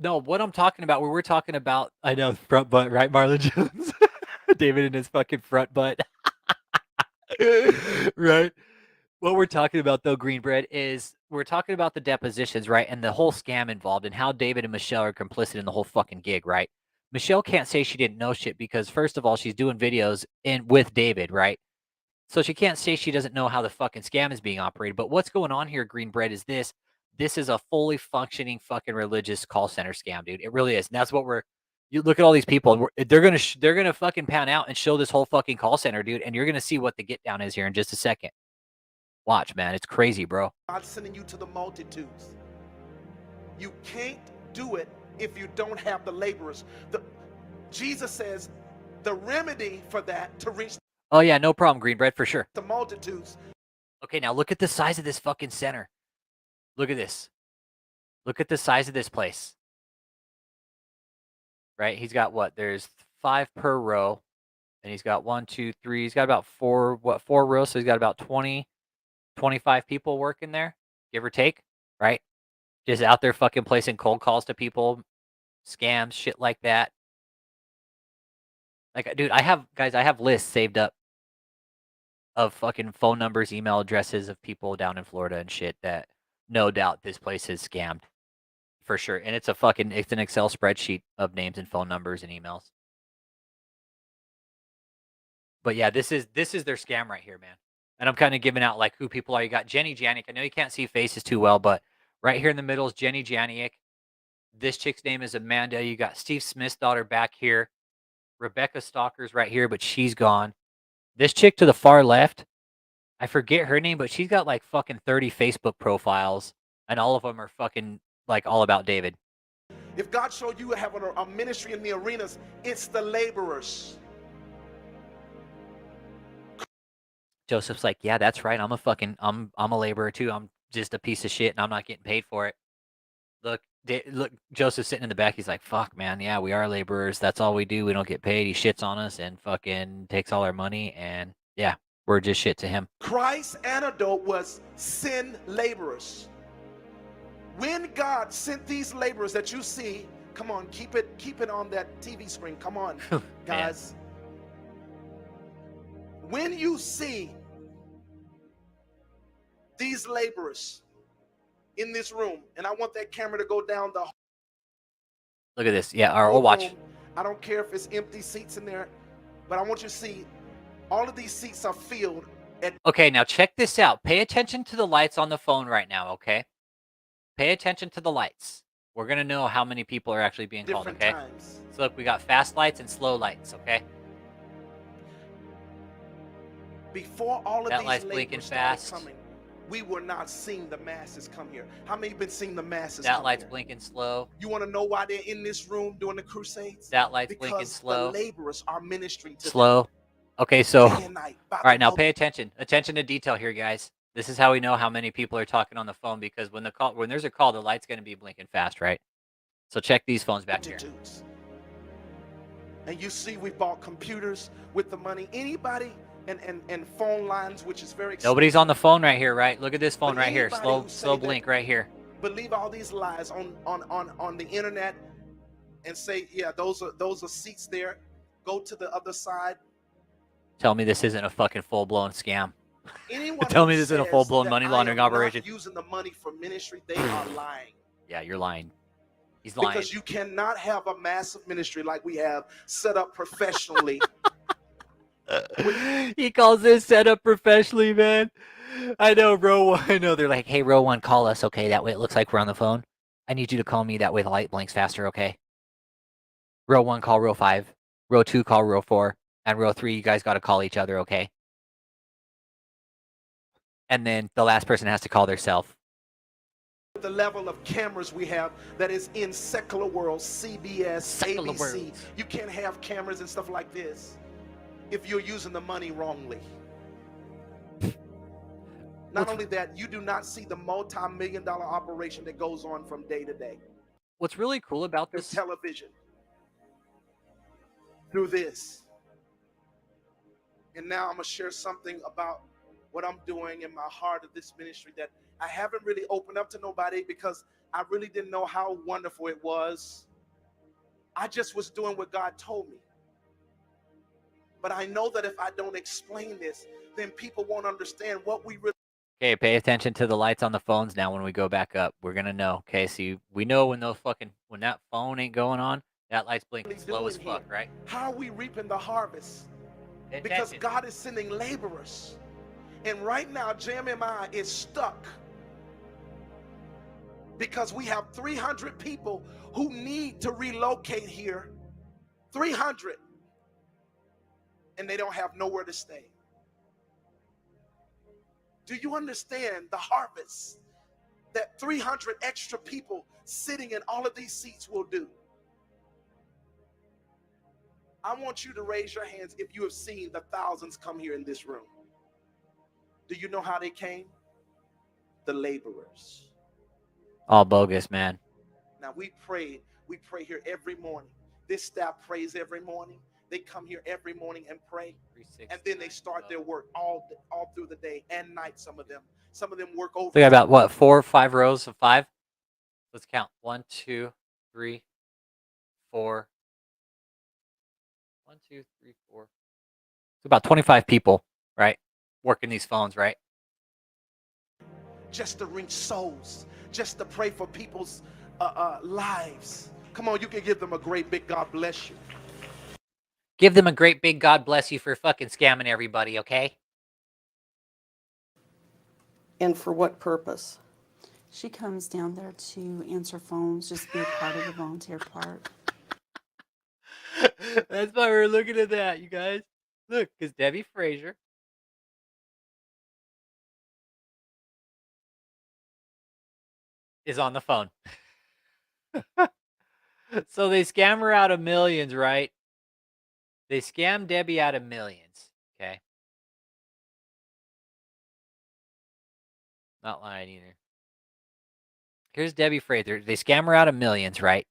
what I'm talking about, we're talking about, I know, front butt, right, Marlon Jones? David and his fucking front butt. Right? What we're talking about, though, Green Bread, is we're talking about the depositions, right? And the whole scam involved and how David and Michelle are complicit in the whole fucking gig, right? Michelle can't say she didn't know shit because, first of all, she's doing videos with David, right? So she can't say she doesn't know how the fucking scam is being operated. But what's going on here, Green Bread, is this. This is a fully functioning fucking religious call center scam, dude. It really is. And that's what you look at all these people, and they're gonna fucking pan out and show this whole fucking call center, dude. And you're gonna see what the get down is here in just a second. Watch, man. It's crazy, bro. God's sending you to the multitudes. You can't do it if you don't have the laborers. Jesus says the remedy for that to reach. Oh yeah, no problem, Green Bread, for sure. The multitudes. Okay, now look at the size of this fucking center. Look at this. Look at the size of this place. Right? He's got what? There's 5 per row. And he's got 1, 2, 3. He's got about 4 rows. So he's got about 20, 25 people working there, give or take, right? Just out there fucking placing cold calls to people, scams, shit like that. Like, dude, I have lists saved up of fucking phone numbers, email addresses of people down in Florida and shit that no doubt this place is scammed for sure. And it's an Excel spreadsheet of names and phone numbers and emails. But yeah, this is their scam right here, man. And I'm kind of giving out like who people are. You got Jenny Janiak. I know you can't see faces too well, but right here in the middle is Jenny Janiak. This chick's name is Amanda. You got Steve Smith's daughter back here. Rebecca Stalker's right here, but she's gone. This chick to the far left, I forget her name, but she's got like fucking 30 Facebook profiles, and all of them are fucking like all about David. If God showed you having a ministry in the arenas, it's the laborers. Joseph's like, yeah, that's right. I'm a laborer too. I'm just a piece of shit, and I'm not getting paid for it. Look, Joseph's sitting in the back. He's like, fuck, man. Yeah, we are laborers. That's all we do. We don't get paid. He shits on us and fucking takes all our money. And yeah, We're just shit to him. Christ's antidote was send laborers. When God sent these laborers that you see, come on, keep it on that TV screen. Come on, guys. When you see these laborers in this room, and I want that camera to go down the Look at this. Yeah, or whole watch. room. I don't care if it's empty seats in there, but I want you to see all of these seats are filled. Okay, now check this out. Pay attention to the lights on the phone right now, okay? Pay attention to the lights. We're going to know how many people are actually being called, okay? Times. So look, we got fast lights and slow lights, okay? Before all of That these light's laborers blinking started fast. coming, we were not seeing the masses come here. How many been seeing the masses That come light's here? blinking slow. You want to know why they're in this room doing the crusades? That light's blinking Because slow. the laborers are ministering to Slow. Okay, so them day and night. all right, now pay attention. Attention to detail here, guys. This is how we know how many people are talking on the phone, because when there's a call, the light's going to be blinking fast, right? So check these phones back here. And you see, we bought computers with the money. Anybody and phone lines, which is very expensive. Nobody's on the phone right here, right? Look at this phone But right here. anybody Slow who say slow that- blink right here. Believe all these lies on the internet and say, yeah, those are seats there. Go to the other side. Tell me this isn't a fucking full-blown scam. Anyone Tell who me this isn't a says full-blown that money I laundering am operation. not using the money for ministry, they are lying. Yeah, you're lying. He's lying. Because you cannot have a massive ministry like we have set up professionally. He calls this set up professionally, man. I know, row one. I know. They're like, hey, row one, call us, okay? That way it looks like we're on the phone. I need you to call me. That way the light blinks faster, okay? Row one, call row 5. Row 2, call row 4. And row 3, you guys got to call each other, okay? And then the last person has to call theirself. The level of cameras we have that is in secular world, CBS, Secular ABC. world. You can't have cameras and stuff like this if you're using the money wrongly. Not only that, you do not see the multi-million-dollar operation that goes on from day to day. What's really cool about Through this television, through this. And now I'm going to share something about what I'm doing in my heart of this ministry that I haven't really opened up to nobody because I really didn't know how wonderful it was. I just was doing what God told me. But I know that if I don't explain this, then people won't understand what we really. Okay, pay attention to the lights on the phones now when we go back up. We're going to know, okay? So we know when that phone ain't going on, that light's blinking slow as fuck, right? How are we reaping the harvest? Pay Because attention. God is sending laborers. And right now, JMMI is stuck because we have 300 people who need to relocate here. 300. And they don't have nowhere to stay. Do you understand the harvest that 300 extra people sitting in all of these seats will do? I want you to raise your hands if you have seen the thousands come here in this room. Do you know how they came? The laborers. All bogus, man. Now we pray here every morning. This staff prays every morning. They come here every morning and pray. And then they start their work all through the day and night, some of them. Some of them work over. We got about, what, 4 or 5 rows of 5? Let's count. 1, 2, 3, 4. 1, 2, 3, 4. It's about 25 people, right? Working these phones, right? Just to reach souls. Just to pray for people's lives. Come on, you can give them a great big God bless you. Give them a great big God bless you for fucking scamming everybody, okay? And for what purpose? She comes down there to answer phones, just be a part of the volunteer part. That's why we're looking at that, you guys. Look, because Debbie Frazier is on the phone. So they scam her out of millions, right? They scam Debbie out of millions, okay? Not lying either. Here's Debbie Frazier. They scam her out of millions, right?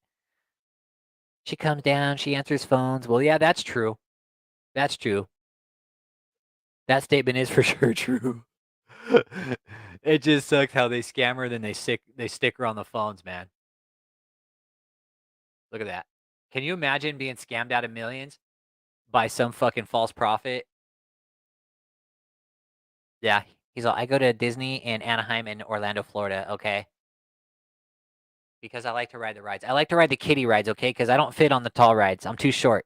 She comes down, she answers phones. Well, yeah, that's true. That's true. That statement is for sure true. It just sucks how they scam her, then they stick her on the phones, man. Look at that. Can you imagine being scammed out of millions by some fucking false prophet? Yeah. He's all, I go to Disney in Anaheim and Orlando, Florida, okay? Because I like to ride the rides. I like to ride the kiddie rides, okay? Because I don't fit on the tall rides. I'm too short.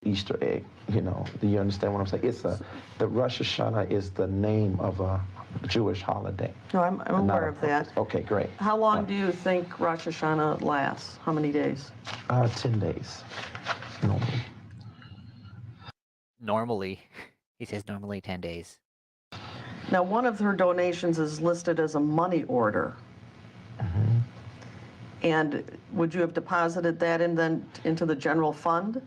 Easter egg, you know. Do you understand what I'm saying? The Rosh Hashanah is the name of a Jewish holiday. No, I'm aware of that. Okay, great. How long do you think Rosh Hashanah lasts? How many days? 10 days, normally. Normally. He says normally 10 days. Now, one of her donations is listed as a money order. Mm-hmm. And would you have deposited that into the general fund?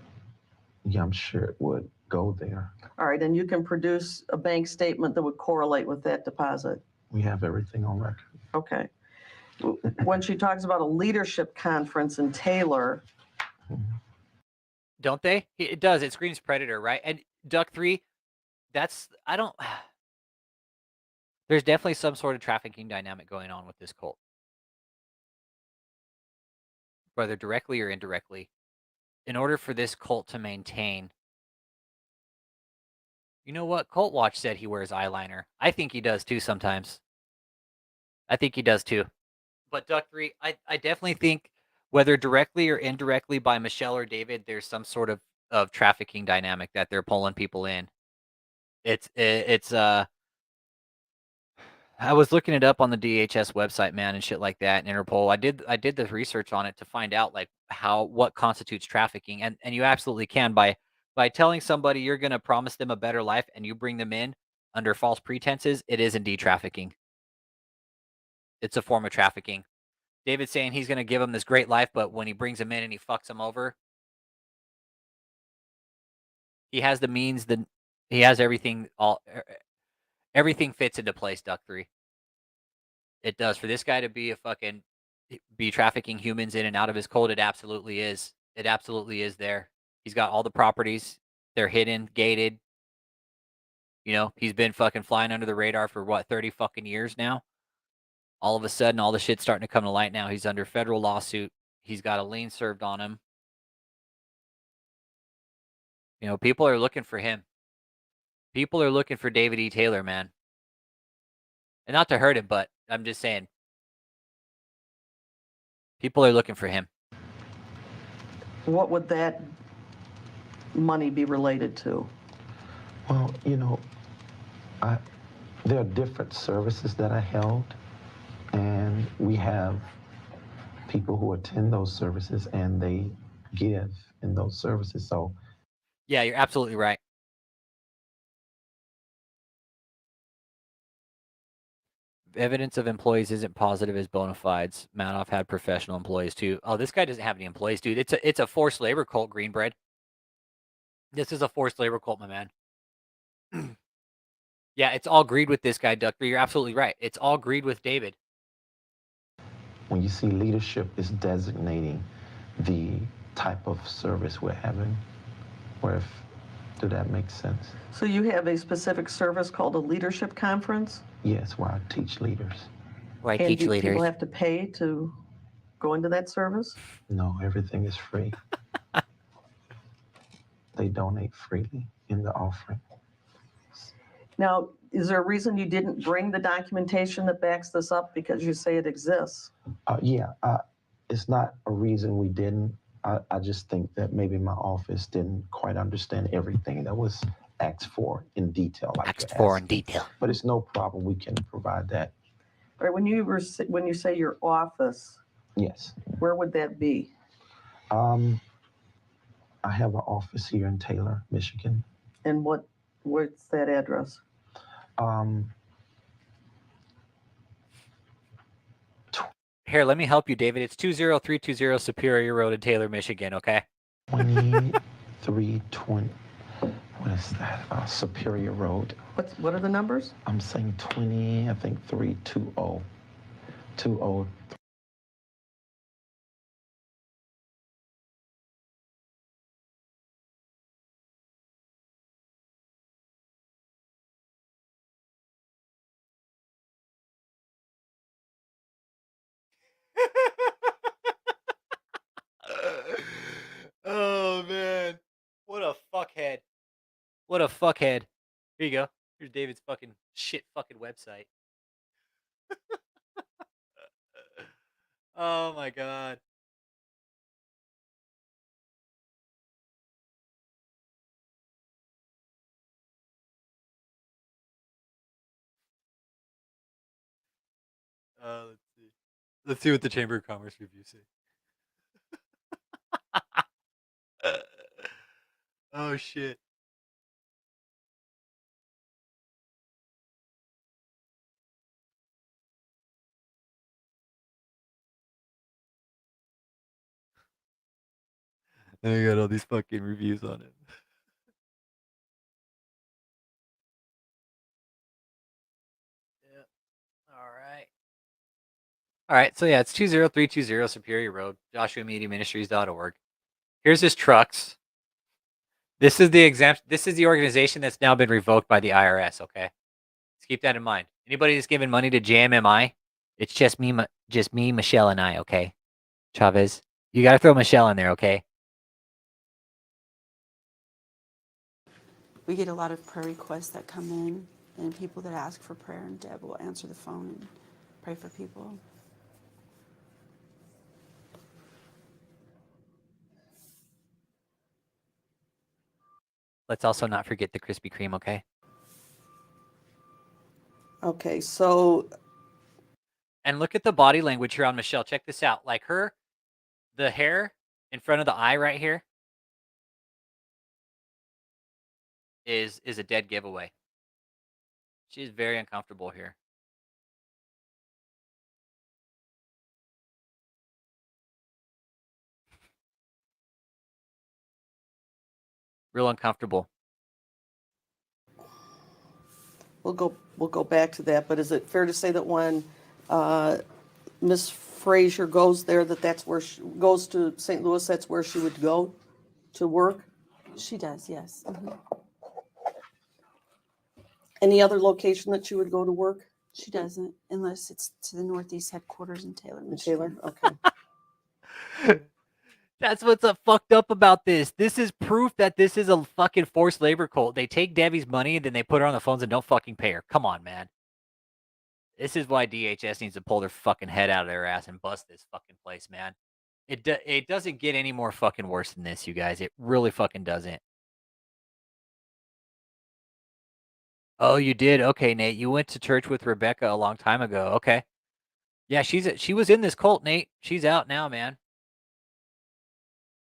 Yeah, I'm sure it would go there. All right, and you can produce a bank statement that would correlate with that deposit. We have everything on record. Okay. When she talks about a leadership conference in Taylor. Don't they? It does. It screams predator, right? And Duck 3, there's definitely some sort of trafficking dynamic going on with this cult. Whether directly or indirectly. In order for this cult to maintain. You know what? Cult Watch said he wears eyeliner. I think he does too sometimes. I think he does too. But Duck 3, I definitely think whether directly or indirectly by Michelle or David, there's some sort of trafficking dynamic that they're pulling people in. I was looking it up on the DHS website, man, and shit like that, and Interpol. I did the research on it to find out like what constitutes trafficking, and you absolutely can by telling somebody you're going to promise them a better life and you bring them in under false pretenses. It is indeed trafficking. It's a form of trafficking. David's saying he's going to give him this great life, but when he brings him in and he fucks him over, he has the means. He has everything. Everything fits into place. Duck 3. It does. For this guy to be trafficking humans in and out of his cult, it absolutely is. It absolutely is there. He's got all the properties. They're hidden, gated. You know, he's been fucking flying under the radar for what, 30 fucking years now? All of a sudden, all the shit's starting to come to light now. He's under federal lawsuit. He's got a lien served on him. You know, people are looking for him. People are looking for David E. Taylor, man. And not to hurt him, but I'm just saying. People are looking for him. What would that money be related to? Well, you know, there are different services that I held, and we have people who attend those services and they give in those services. So, yeah, you're absolutely right. Evidence of employees isn't positive as bona fides. Madoff had professional employees too. Oh, this guy doesn't have any employees, dude. It's a forced labor cult, Greenbread. This is a forced labor cult, my man. Yeah, it's all greed with this guy, Duck. You're absolutely right. It's all greed with David. When you see leadership is designating the type of service we're having, do that make sense? So you have a specific service called a leadership conference? Yes, where I teach leaders. Where I teach do leaders. People have to pay to go into that service? No, everything is free. They donate freely in the offering. Now, is there a reason you didn't bring the documentation that backs this up because you say it exists? Yeah, it's not a reason we didn't. I just think that maybe my office didn't quite understand everything that was asked for in detail. Asked for in detail. But it's no problem. We can provide that. All right, when you say your office, yes, where would that be? I have an office here in Taylor, Michigan. And what's that address? Here, let me help you, David. It's 20320 Superior Road in Taylor, Michigan, okay? 2320. What is that? Superior Road. What are the numbers? I'm saying 20, I think 320. 20 What a fuckhead. Here you go. Here's David's fucking shit fucking website. Oh my god. Let's see. Let's see what the Chamber of Commerce review say. Oh shit. And I got all these fucking reviews on it. Yeah. All right. All right. So yeah, it's 20320 Superior Road, JoshuaMediaMinistries.org. Here's his trucks. This is the organization that's now been revoked by the IRS, okay? Let's keep that in mind. Anybody that's giving money to JMMI, it's just me, Michelle, and I, okay? Chavez, you got to throw Michelle in there, okay? We get a lot of prayer requests that come in and people that ask for prayer, and Deb will answer the phone and pray for people. Let's also not forget the Krispy Kreme, okay? Okay, so. And look at the body language here on Michelle. Check this out. Like the hair in front of the eye right here is a dead giveaway. She's very uncomfortable here. Real uncomfortable. We'll go back to that, but is it fair to say that when Miss Frazier goes there, that's where she goes to St. Louis, that's where she would go to work? She does, yes. Any other location that she would go to work? She doesn't, unless it's to the Northeast headquarters in Taylor, In Michigan. Taylor? Okay. That's what's fucked up about this. This is proof that this is a fucking forced labor cult. They take Debbie's money, then they put her on the phones and don't fucking pay her. Come on, man. This is why DHS needs to pull their fucking head out of their ass and bust this fucking place, man. It doesn't get any more fucking worse than this, you guys. It really fucking doesn't. Oh, you did? Okay, Nate. You went to church with Rebecca a long time ago. Okay. Yeah, she was in this cult, Nate. She's out now, man.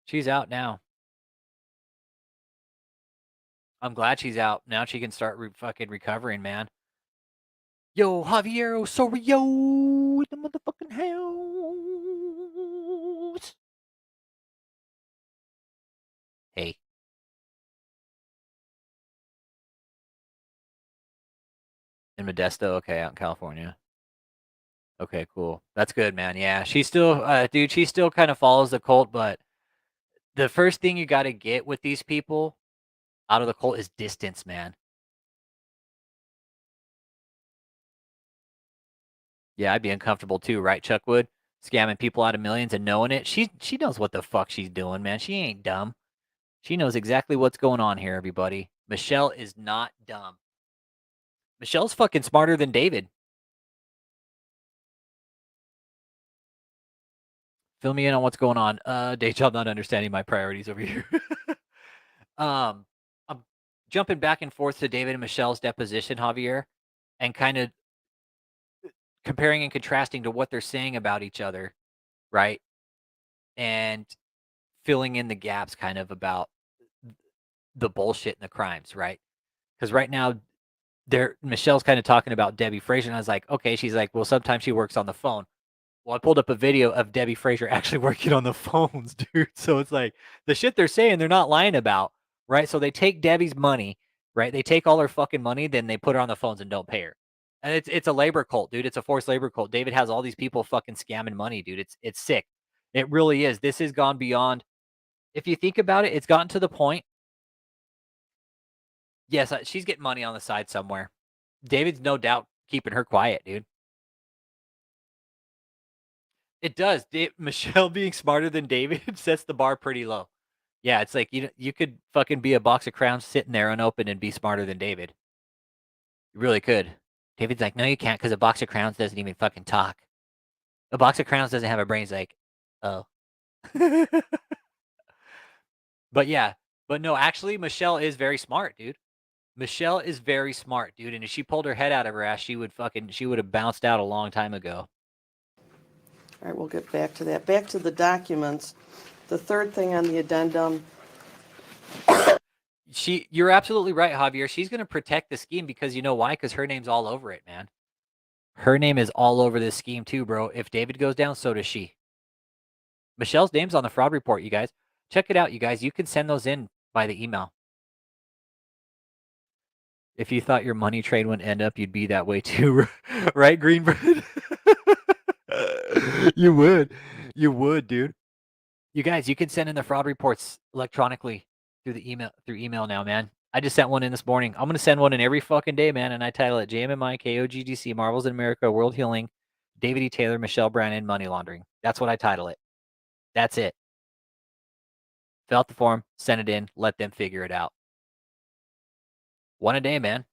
She's out now. I'm glad she's out. Now she can start fucking recovering, man. Yo, Javier Osorio in the motherfucking house. Hey. In Modesto? Okay, out in California. Okay, cool. That's good, man. Yeah, she still, dude, she still kind of follows the cult, but the first thing you got to get with these people out of the cult is distance, man. Yeah, I'd be uncomfortable too, right, Chuckwood? Scamming people out of millions and knowing it. She knows what the fuck she's doing, man. She ain't dumb. She knows exactly what's going on here, everybody. Michelle is not dumb. Michelle's fucking smarter than David. Fill me in on what's going on. Day job not understanding my priorities over here. I'm jumping back and forth to David and Michelle's deposition, Javier, and kind of comparing and contrasting to what they're saying about each other, right? And filling in the gaps kind of about the bullshit and the crimes, right? Because right now, Michelle's kind of talking about Debbie Frazier, and I was like, okay, she's like, well, sometimes she works on the phone. Well, I pulled up a video of Debbie Frazier actually working on the phones, dude. So it's like the shit they're saying, they're not lying about, right? So they take Debbie's money, right? They take all her fucking money, then they put her on the phones and don't pay her. And it's a labor cult, dude. It's a forced labor cult. David has all these people fucking scamming money, dude. It's sick. It really is. This has gone beyond. If you think about it, it's gotten to the point. Yes, she's getting money on the side somewhere. David's no doubt keeping her quiet, dude. It does. Michelle being smarter than David sets the bar pretty low. Yeah, it's like you could fucking be a box of crowns sitting there unopened and be smarter than David. You really could. David's like, no, you can't, because a box of crowns doesn't even fucking talk. A box of crowns doesn't have a brain. He's like, oh. But yeah, but no, actually, Michelle is very smart, dude. Michelle is very smart, dude. And if she pulled her head out of her ass, she would have bounced out a long time ago. All right, we'll get back to that. Back to the documents. The third thing on the addendum. You're absolutely right, Javier. She's going to protect the scheme because you know why? Because her name's all over it, man. Her name is all over this scheme too, bro. If David goes down, so does she. Michelle's name's on the fraud report, you guys. Check it out, you guys. You can send those in by the email. If you thought your money trade wouldn't end up, you'd be that way too, right, Greenbird? You would. You would, dude. You guys, you can send in the fraud reports electronically through email now, man. I just sent one in this morning. I'm going to send one in every fucking day, man, and I title it JMMI, KOGGC, Marvels in America, World Healing, David E. Taylor, Michelle Brannon, Money Laundering. That's what I title it. That's it. Fill out the form, send it in, let them figure it out. One a day, man.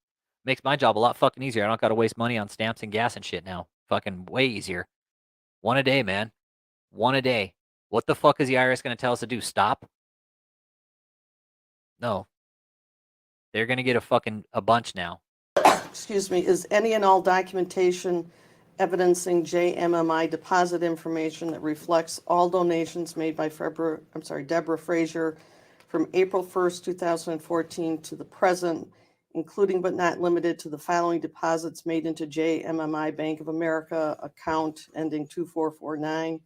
Makes my job a lot fucking easier. I don't got to waste money on stamps and gas and shit now. Fucking way easier. One a day, man. One a day. What the fuck is the IRS going to tell us to do? Stop? No. They're going to get a bunch now. Excuse me, is any and all documentation evidencing JMMI deposit information that reflects all donations made by Deborah Frazier from April 1st, 2014 to the present, including but not limited to the following deposits made into JMMI Bank of America account ending 2449,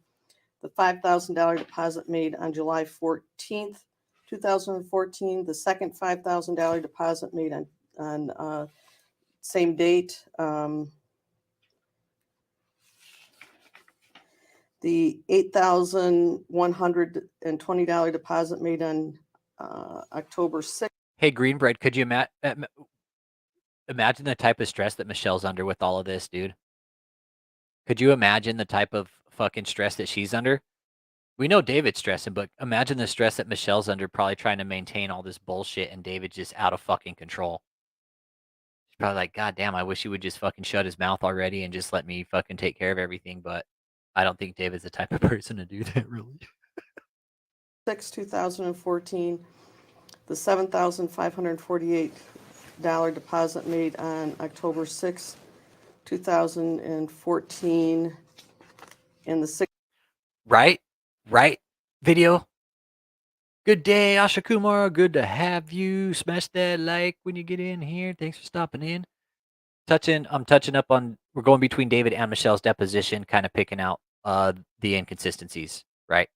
the $5,000 deposit made on July 14th, 2014, the second $5,000 deposit made on same date, the $8,120 deposit made on October 6th. Hey, Greenbread, could you imagine the type of stress that Michelle's under with all of this, dude? Could you imagine the type of fucking stress that she's under? We know David's stressing, but imagine the stress that Michelle's under, probably trying to maintain all this bullshit, and David's just out of fucking control. She's probably like, God damn, I wish he would just fucking shut his mouth already and just let me fucking take care of everything, but I don't think David's the type of person to do that, really. 6, 2014, the $7,548 deposit made on October 6, 2014, and the 6. Right, video. Good day, Asha Kumar. Good to have you. Smash that like when you get in here. Thanks for stopping in. I'm touching up on, we're going between David and Michelle's deposition, kind of picking out the inconsistencies, right?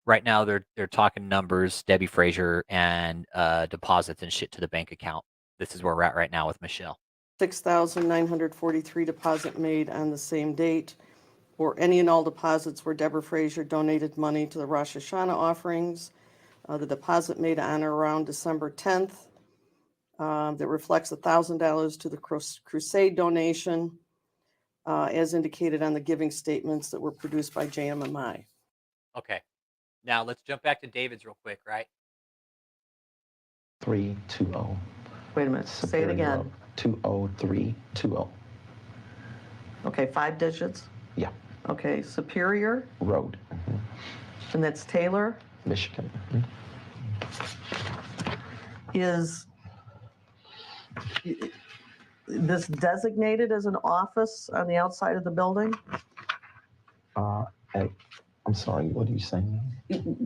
Right now, they're talking numbers, Debbie Frazier, and deposits and shit to the bank account. This is where we're at right now with Michelle. $6,943 deposit made on the same date, or any and all deposits where Deborah Frazier donated money to the Rosh Hashanah offerings. The deposit made on or around December 10th that reflects $1,000 to the Crusade donation, as indicated on the giving statements that were produced by JMMI. Okay. Now let's jump back to David's real quick, right? 320. Wait a minute, say it again. 20320. Okay, 5 digits? Yeah. Okay, Superior, Road. and that's Taylor. Michigan. Is this designated as an office on the outside of the building? I'm sorry, what are you saying?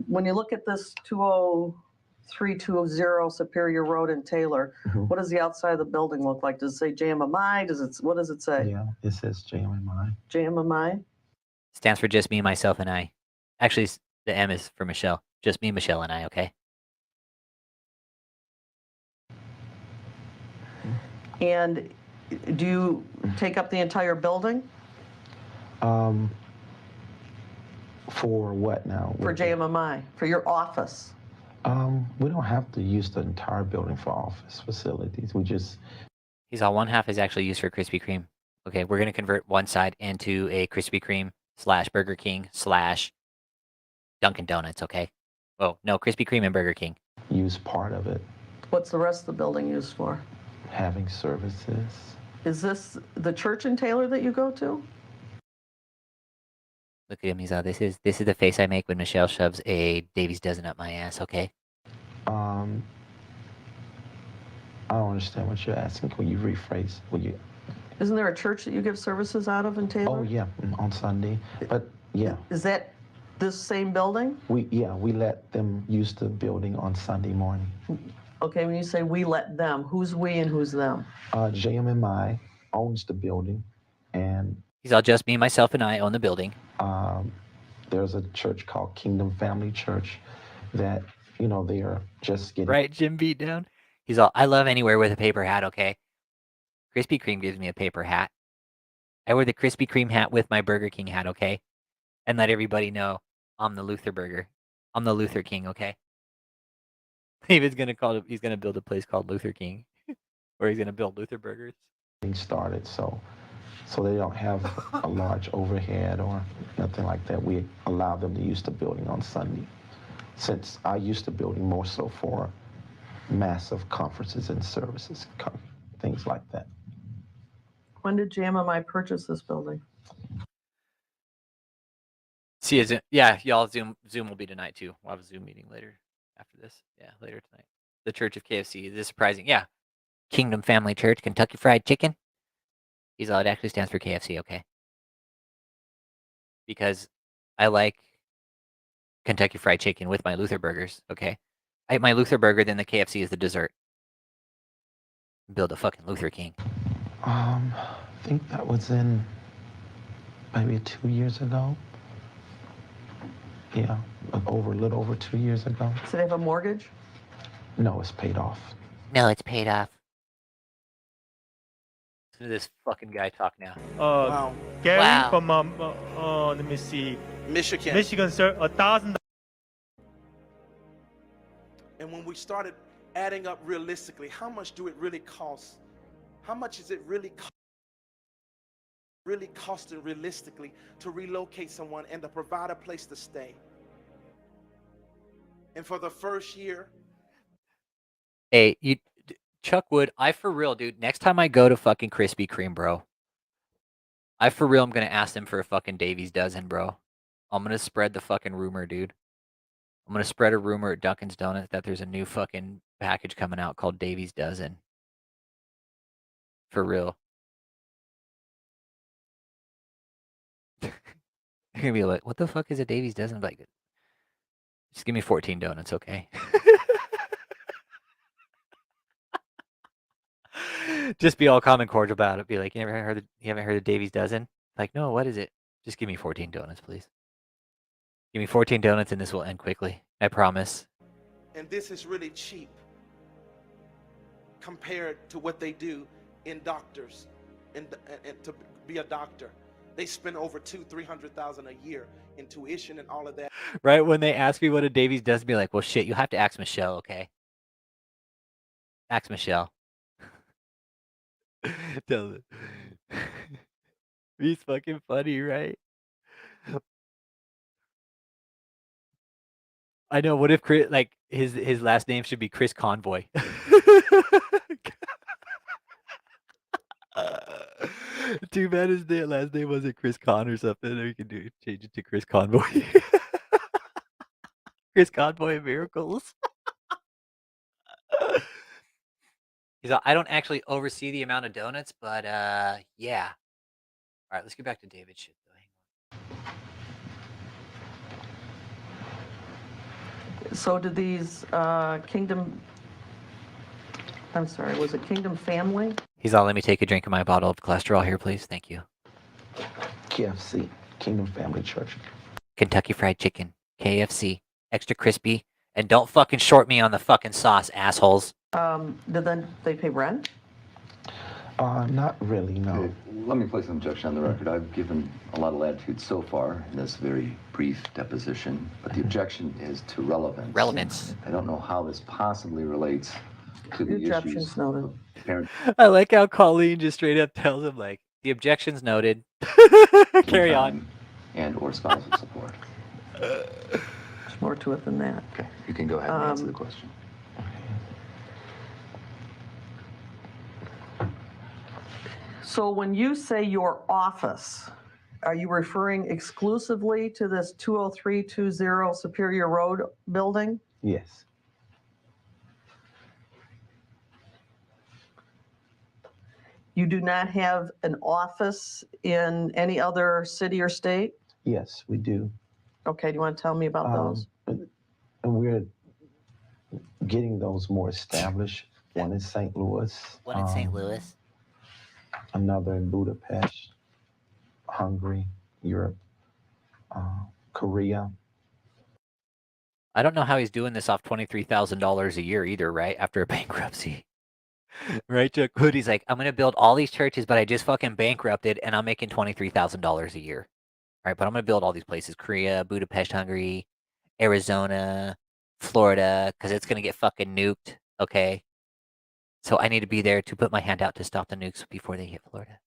When you look at this 20320 Superior Road in Taylor, what does the outside of the building look like? Does it say JMMI? What does it say? Yeah, it says JMMI. JMMI? Stands for just me, myself, and I. Actually, the M is for Michelle. Just me, Michelle, and I, okay? And do you take up the entire building? For what now? For JMMI, for your office? We don't have to use the entire building for office facilities. We just... He's all one half is actually used for Krispy Kreme. Okay, we're going to convert one side into a Krispy Kreme / Burger King / Dunkin' Donuts, okay? Oh, no, Krispy Kreme and Burger King. use part of it, What's the rest of the building used for? having services. Is this the church in Taylor that you go to? Look at him. He's all, this is the face I make when Michelle shoves a Davies dozen up my ass, okay? I don't understand what you're asking. Will you rephrase? Will you? Isn't there a church that you give services out of in Taylor? Oh yeah, on Sunday. But yeah, Is that this same building? we let them use the building on Sunday morning. Okay, when you say we let them, who's we and who's them? JMMI owns the building, and He's all, just me, myself, and I own the building. there's a church called Kingdom Family Church that they are just getting Right, Jim beat down. He's all, I love anywhere with a paper hat, okay? Krispy Kreme gives me a paper hat. I wear the Krispy Kreme hat with my Burger King hat, okay? And let everybody know I'm the Luther Burger. I'm the Luther King, okay? David's he's gonna build a place called Luther King. Or he's gonna build Luther Burgers. started, so they don't have a large overhead or nothing like that. We allow them to use the building on Sunday, since I use the building more so for massive conferences and services, things like that. When did JMMI purchase this building? See, yeah, y'all, Zoom will be tonight too. We'll have a Zoom meeting later after this. Yeah, later tonight. The Church of KFC. Is this surprising? Yeah. Kingdom Family Church, Kentucky Fried Chicken. He's all, it actually stands for KFC, okay? Because I like Kentucky Fried Chicken with my Luther Burgers, okay? I eat my Luther Burger, then the KFC is the dessert. Build a fucking Luther King. I think that was in maybe 2 years ago. Yeah, a little over 2 years ago. Do they have a mortgage? No, it's paid off. No, it's paid off. Listen to this fucking guy talk now. Wow. Gary Wow. from let me see, Michigan. sir, $1,000. And when we started adding up realistically, how much do it really cost? How much is it really costing realistically to relocate someone and to provide a place to stay? And for the first year, Hey, Chuck Wood, I for real, dude. Next time I go to fucking Krispy Kreme, bro, I for real, I'm gonna ask them for a fucking Davies dozen, bro. I'm gonna spread the fucking rumor, dude. I'm gonna spread a rumor at Dunkin's Donuts that there's a new fucking package coming out called Davies dozen. For real. You're gonna be like, what the fuck is a Davies dozen? Like, just give me 14 donuts, okay? Just be all calm and cordial about it. Be like, you haven't heard of Davies dozen? Like, no, what is it? Just give me 14 donuts, please. Give me 14 donuts and this will end quickly. I promise. and this is really cheap compared to what they do in doctors and to be a doctor. They spend over $200,000-300,000 a year in tuition and all of that. Right when they ask me what a Davies does, be like, well, shit, you have to ask Michelle, okay? Ask Michelle. Tell it. He's fucking funny, right? I know. What if Chris, like his last name should be Chris Convoy? Too bad his last name wasn't Chris Con or something. Or you can change it to Chris Convoy. Chris Convoy of Miracles. He's like, I don't actually oversee the amount of donuts, but yeah. All right, let's get back to David shit though. So did these Kingdom, I'm sorry, was it Kingdom Family? He's all, let me take a drink of my bottle of cholesterol here, please. Thank you. KFC, Kingdom Family Church. Kentucky Fried Chicken, KFC, extra crispy, and don't fucking short me on the fucking sauce, assholes. Did then they pay rent? Not really, no. Okay, let me place an objection on the record. I've given a lot of latitude so far in this very brief deposition, but the objection is to relevance. Relevance. I don't know how this possibly relates to the Objections issues noted. of parent. I like how Colleen just straight up tells him, like, the objection's noted. Carry on. And or spousal support. There's more to it than that. Okay, you can go ahead and answer the question. So when you say your office, are you referring exclusively to this 20320 Superior Road building? Yes. You do not have an office in any other city or state? Yes, we do. Okay, do you want to tell me about those? And we're getting those more established. One in St. Louis. One in St. Louis. Another in Budapest, Hungary, Europe, Korea. I don't know how he's doing this off $23,000 a year either, right? After a bankruptcy. Right, Chuck? He's like, I'm going to build all these churches, but I just fucking bankrupted and I'm making $23,000 a year. Right, but I'm going to build all these places. Korea, Budapest, Hungary, Arizona, Florida, because it's going to get fucking nuked, okay? So I need to be there to put my hand out to stop the nukes before they hit Florida.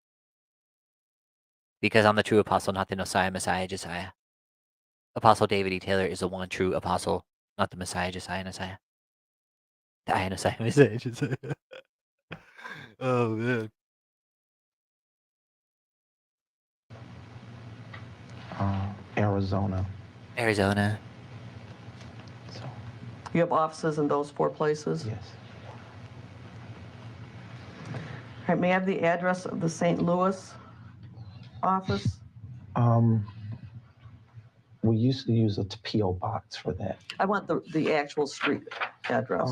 Because I'm the true apostle, not the Messiah, Josiah. Apostle David E. Taylor is the one true apostle, not the Messiah, Josiah. The Messiah, Josiah. Oh, man. Arizona. Arizona. So, You have offices in those 4 places? yes. All right, may I have the address of the St. Louis office? We used to use a P.O. box for that. I want the actual street address.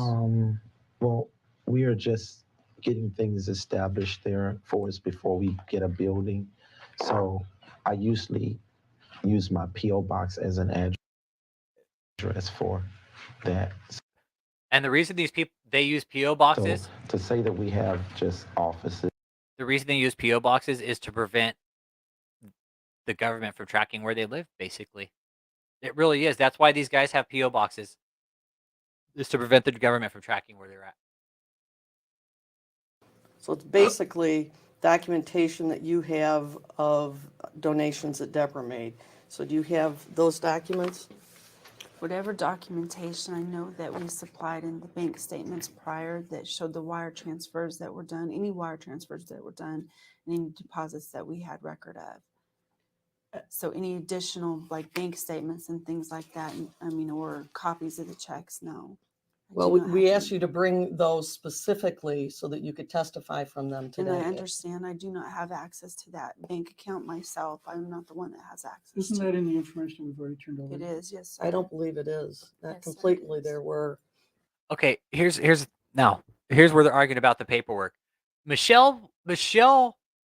Well, we are just getting things established there for us before we get a building. So I usually use my P.O. box as an address for that. And the reason these people, they use P.O. boxes, So to say that we have just offices. the reason they use P.O. boxes is to prevent the government from tracking where they live, basically. It really is. That's why these guys have P.O. boxes, is to prevent the government from tracking where they're at. So it's basically documentation that you have of donations that Deborah made. So do you have those documents? Whatever documentation I know that we supplied in the bank statements prior that showed the wire transfers that were done, any wire transfers that were done, and any deposits that we had record of. So any additional like bank statements and things like that, I mean, or copies of the checks, no. Well, we asked you to bring those specifically so that you could testify from them And today. I understand I do not have access to that bank account myself. I'm not the one that has access Isn't to that it. in the information we've already turned over? It is, yes. I don't believe it is. Not Yes, completely. it is. There were. Okay, here's where they're arguing about the paperwork. Michelle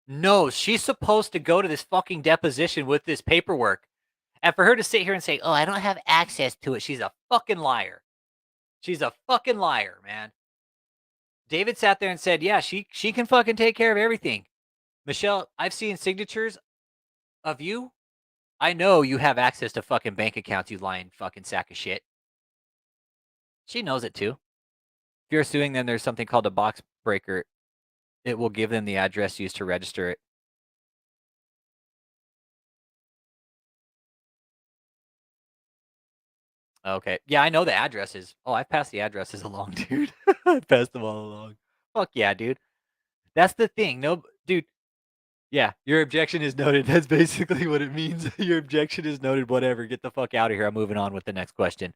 knows she's supposed to go to this fucking deposition with this paperwork. And for her to sit here and say, oh, I don't have access to it, she's a fucking liar. She's a fucking liar, man. David sat there and said, yeah, she can fucking take care of everything. Michelle, I've seen signatures of you. I know you have access to fucking bank accounts, you lying fucking sack of shit. She knows it too. If you're suing them, there's something called a box breaker. It will give them the address used to register it. Okay. Yeah, I know the addresses. Oh, I've passed the addresses along, dude. I've passed them all along. Fuck yeah, dude. That's the thing. No, dude. Yeah, your objection is noted. That's basically what it means. Your objection is noted. Whatever. Get the fuck out of here. I'm moving on with the next question.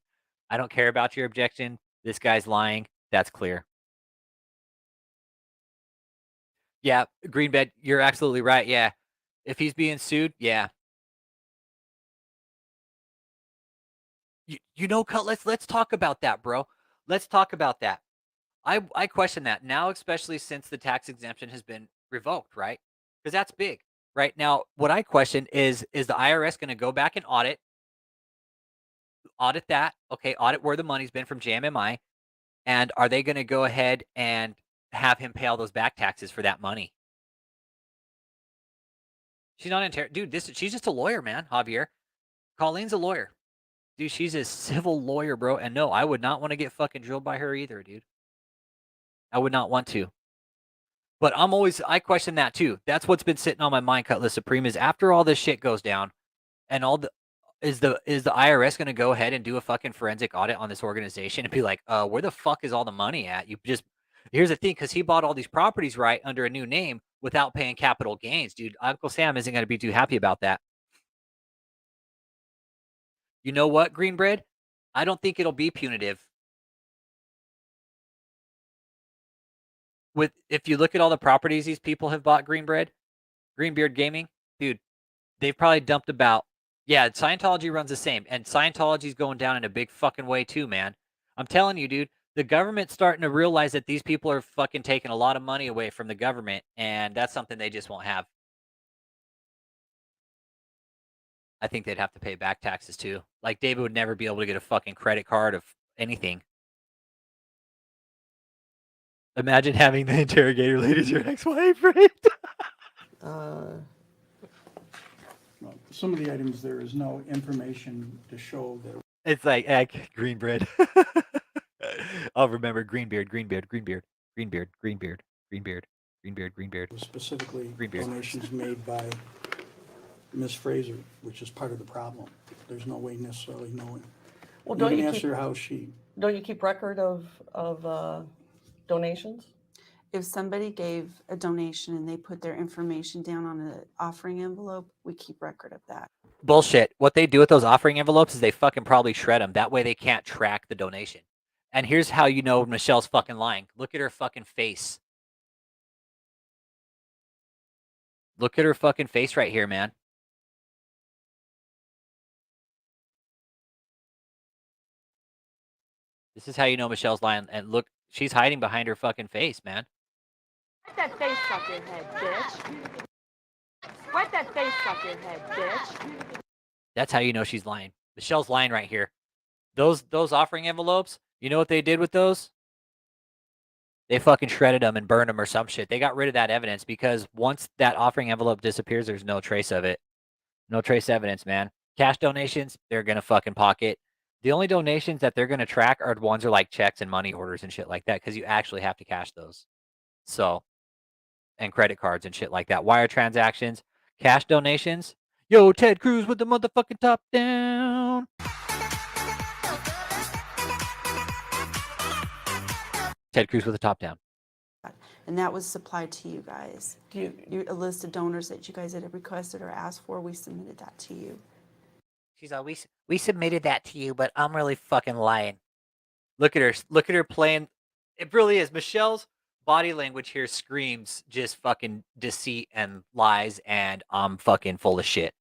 I don't care about your objection. This guy's lying. That's clear. Yeah, Greenbed, you're absolutely right. Yeah. If he's being sued, yeah. You know, let's talk about that, bro. Let's talk about that. I question that now, especially since the tax exemption has been revoked, right? Because that's big, right? Now, what I question is the IRS going to go back and audit that? Okay, audit where the money's been from JMMI, and are they going to go ahead and have him pay all those back taxes for that money? She's not dude. She's just a lawyer, man. Javier, Colleen's a lawyer. Dude, she's a civil lawyer, bro. And no, I would not want to get fucking drilled by her either, dude. I would not want to. But I question that too. That's what's been sitting on my mind, Cutlass Supreme, is after all this shit goes down and all is the IRS going to go ahead and do a fucking forensic audit on this organization and be like, where the fuck is all the money at? Here's the thing, because he bought all these properties right under a new name without paying capital gains, dude. Uncle Sam isn't going to be too happy about that. You know what, Greenbread? I don't think it'll be punitive. If you look at all the properties these people have bought, Greenbeard Gaming, dude, they've probably dumped about. Yeah, Scientology runs the same, and Scientology's going down in a big fucking way too, man. I'm telling you, dude, the government's starting to realize that these people are fucking taking a lot of money away from the government, and that's something they just won't have. I think they'd have to pay back taxes too. Like, David would never be able to get a fucking credit card of anything. Imagine having the interrogator ladies your ex-wife, right? Uh, Well, some of the items, there is no information to show that. It's like green bread. I'll remember Greenbeard. Specifically, Greenbeard. donations made by Ms. Fraser, which is part of the problem. There's no way necessarily knowing. Well, You don't can you ask keep, her how she, don't you keep record of donations? If somebody gave a donation and they put their information down on an offering envelope, we keep record of that. Bullshit. What they do with those offering envelopes is they fucking probably shred them. That way they can't track the donation. And here's how you know Michelle's fucking lying. Look at her fucking face. Look at her fucking face right here, man. This is how you know Michelle's lying. And look, she's hiding behind her fucking face, man. Let that face suck your head, bitch. Let that face suck your head, bitch. That's how you know she's lying. Michelle's lying right here. Those offering envelopes, you know what they did with those? They fucking shredded them and burned them or some shit. They got rid of that evidence because once that offering envelope disappears, there's no trace of it. No trace evidence, man. Cash donations, they're going to fucking pocket. The only donations that they're going to track are the ones that are like checks and money orders and shit like that because you actually have to cash those. So, and credit cards and shit like that. Wire transactions, cash donations. Yo, Ted Cruz with the motherfucking top down. Ted Cruz with the top down. And that was supplied to you guys. Do A list of donors that you guys had requested or asked for, we submitted that to you. She's always, we submitted that to you, but I'm really fucking lying. Look at her. Look at her playing. It really is. Michelle's body language here screams just fucking deceit and lies, and I'm fucking full of shit.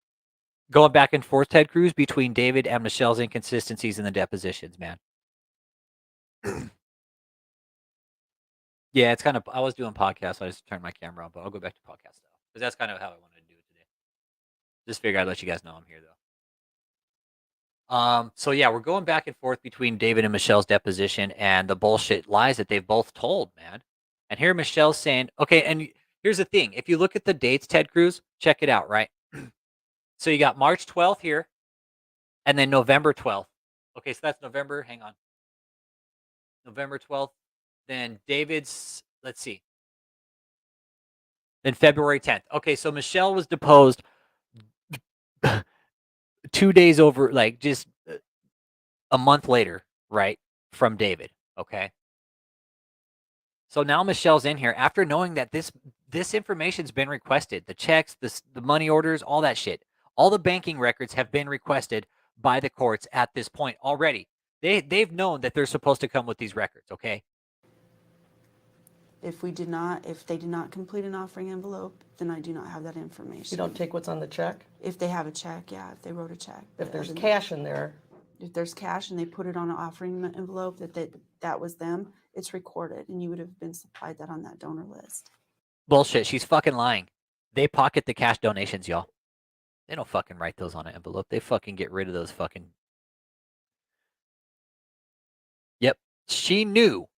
Going back and forth, Ted Cruz, between David and Michelle's inconsistencies in the depositions, man. Yeah, it's kind of, I was doing podcasts, so I just turned my camera on, but I'll go back to podcast now. Because that's kind of how I wanted to do it today. Just figured I'd let you guys know I'm here, though. So yeah, we're going back and forth between David and Michelle's deposition and the bullshit lies that they've both told, man. And here Michelle's saying, okay, and here's the thing. If you look at the dates, Ted Cruz, check it out, right? So you got March 12th here, and then November 12th. Okay, so that's November, hang on. November 12th. Then David's, let's see. Then February 10th. Okay, so Michelle was deposed 2 days over, like just a month later, right, from David, okay? So now Michelle's in here after knowing that this information's been requested. The checks, the money orders, all that shit. All the banking records have been requested by the courts at this point already. They've known that they're supposed to come with these records, okay? If they did not complete an offering envelope, then I do not have that information. You don't take what's on the check? If they have a check, yeah, if they wrote a check. If But there's other than cash in there, If there's cash and they put it on an offering envelope that was them, it's recorded and you would have been supplied that on that donor list. Bullshit. She's fucking lying. They pocket the cash donations, y'all. They don't fucking write those on an envelope. They fucking get rid of those fucking. Yep. She knew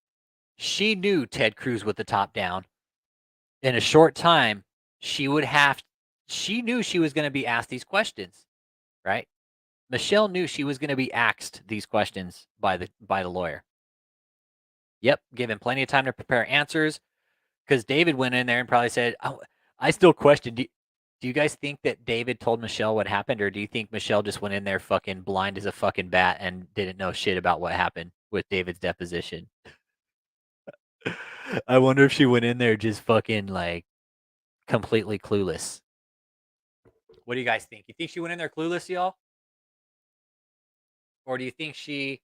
Ted Cruz with the top down. In a short time, she knew she was going to be asked these questions, right? Michelle knew she was going to be asked these questions by the lawyer. Yep, given plenty of time to prepare answers, because David went in there and probably said, I still question, Do you guys think that David told Michelle what happened, or do you think Michelle just went in there fucking blind as a fucking bat and didn't know shit about what happened with David's deposition? I wonder if she went in there just fucking like completely clueless. What do you guys think? You think she went in there clueless, y'all? Or do you think she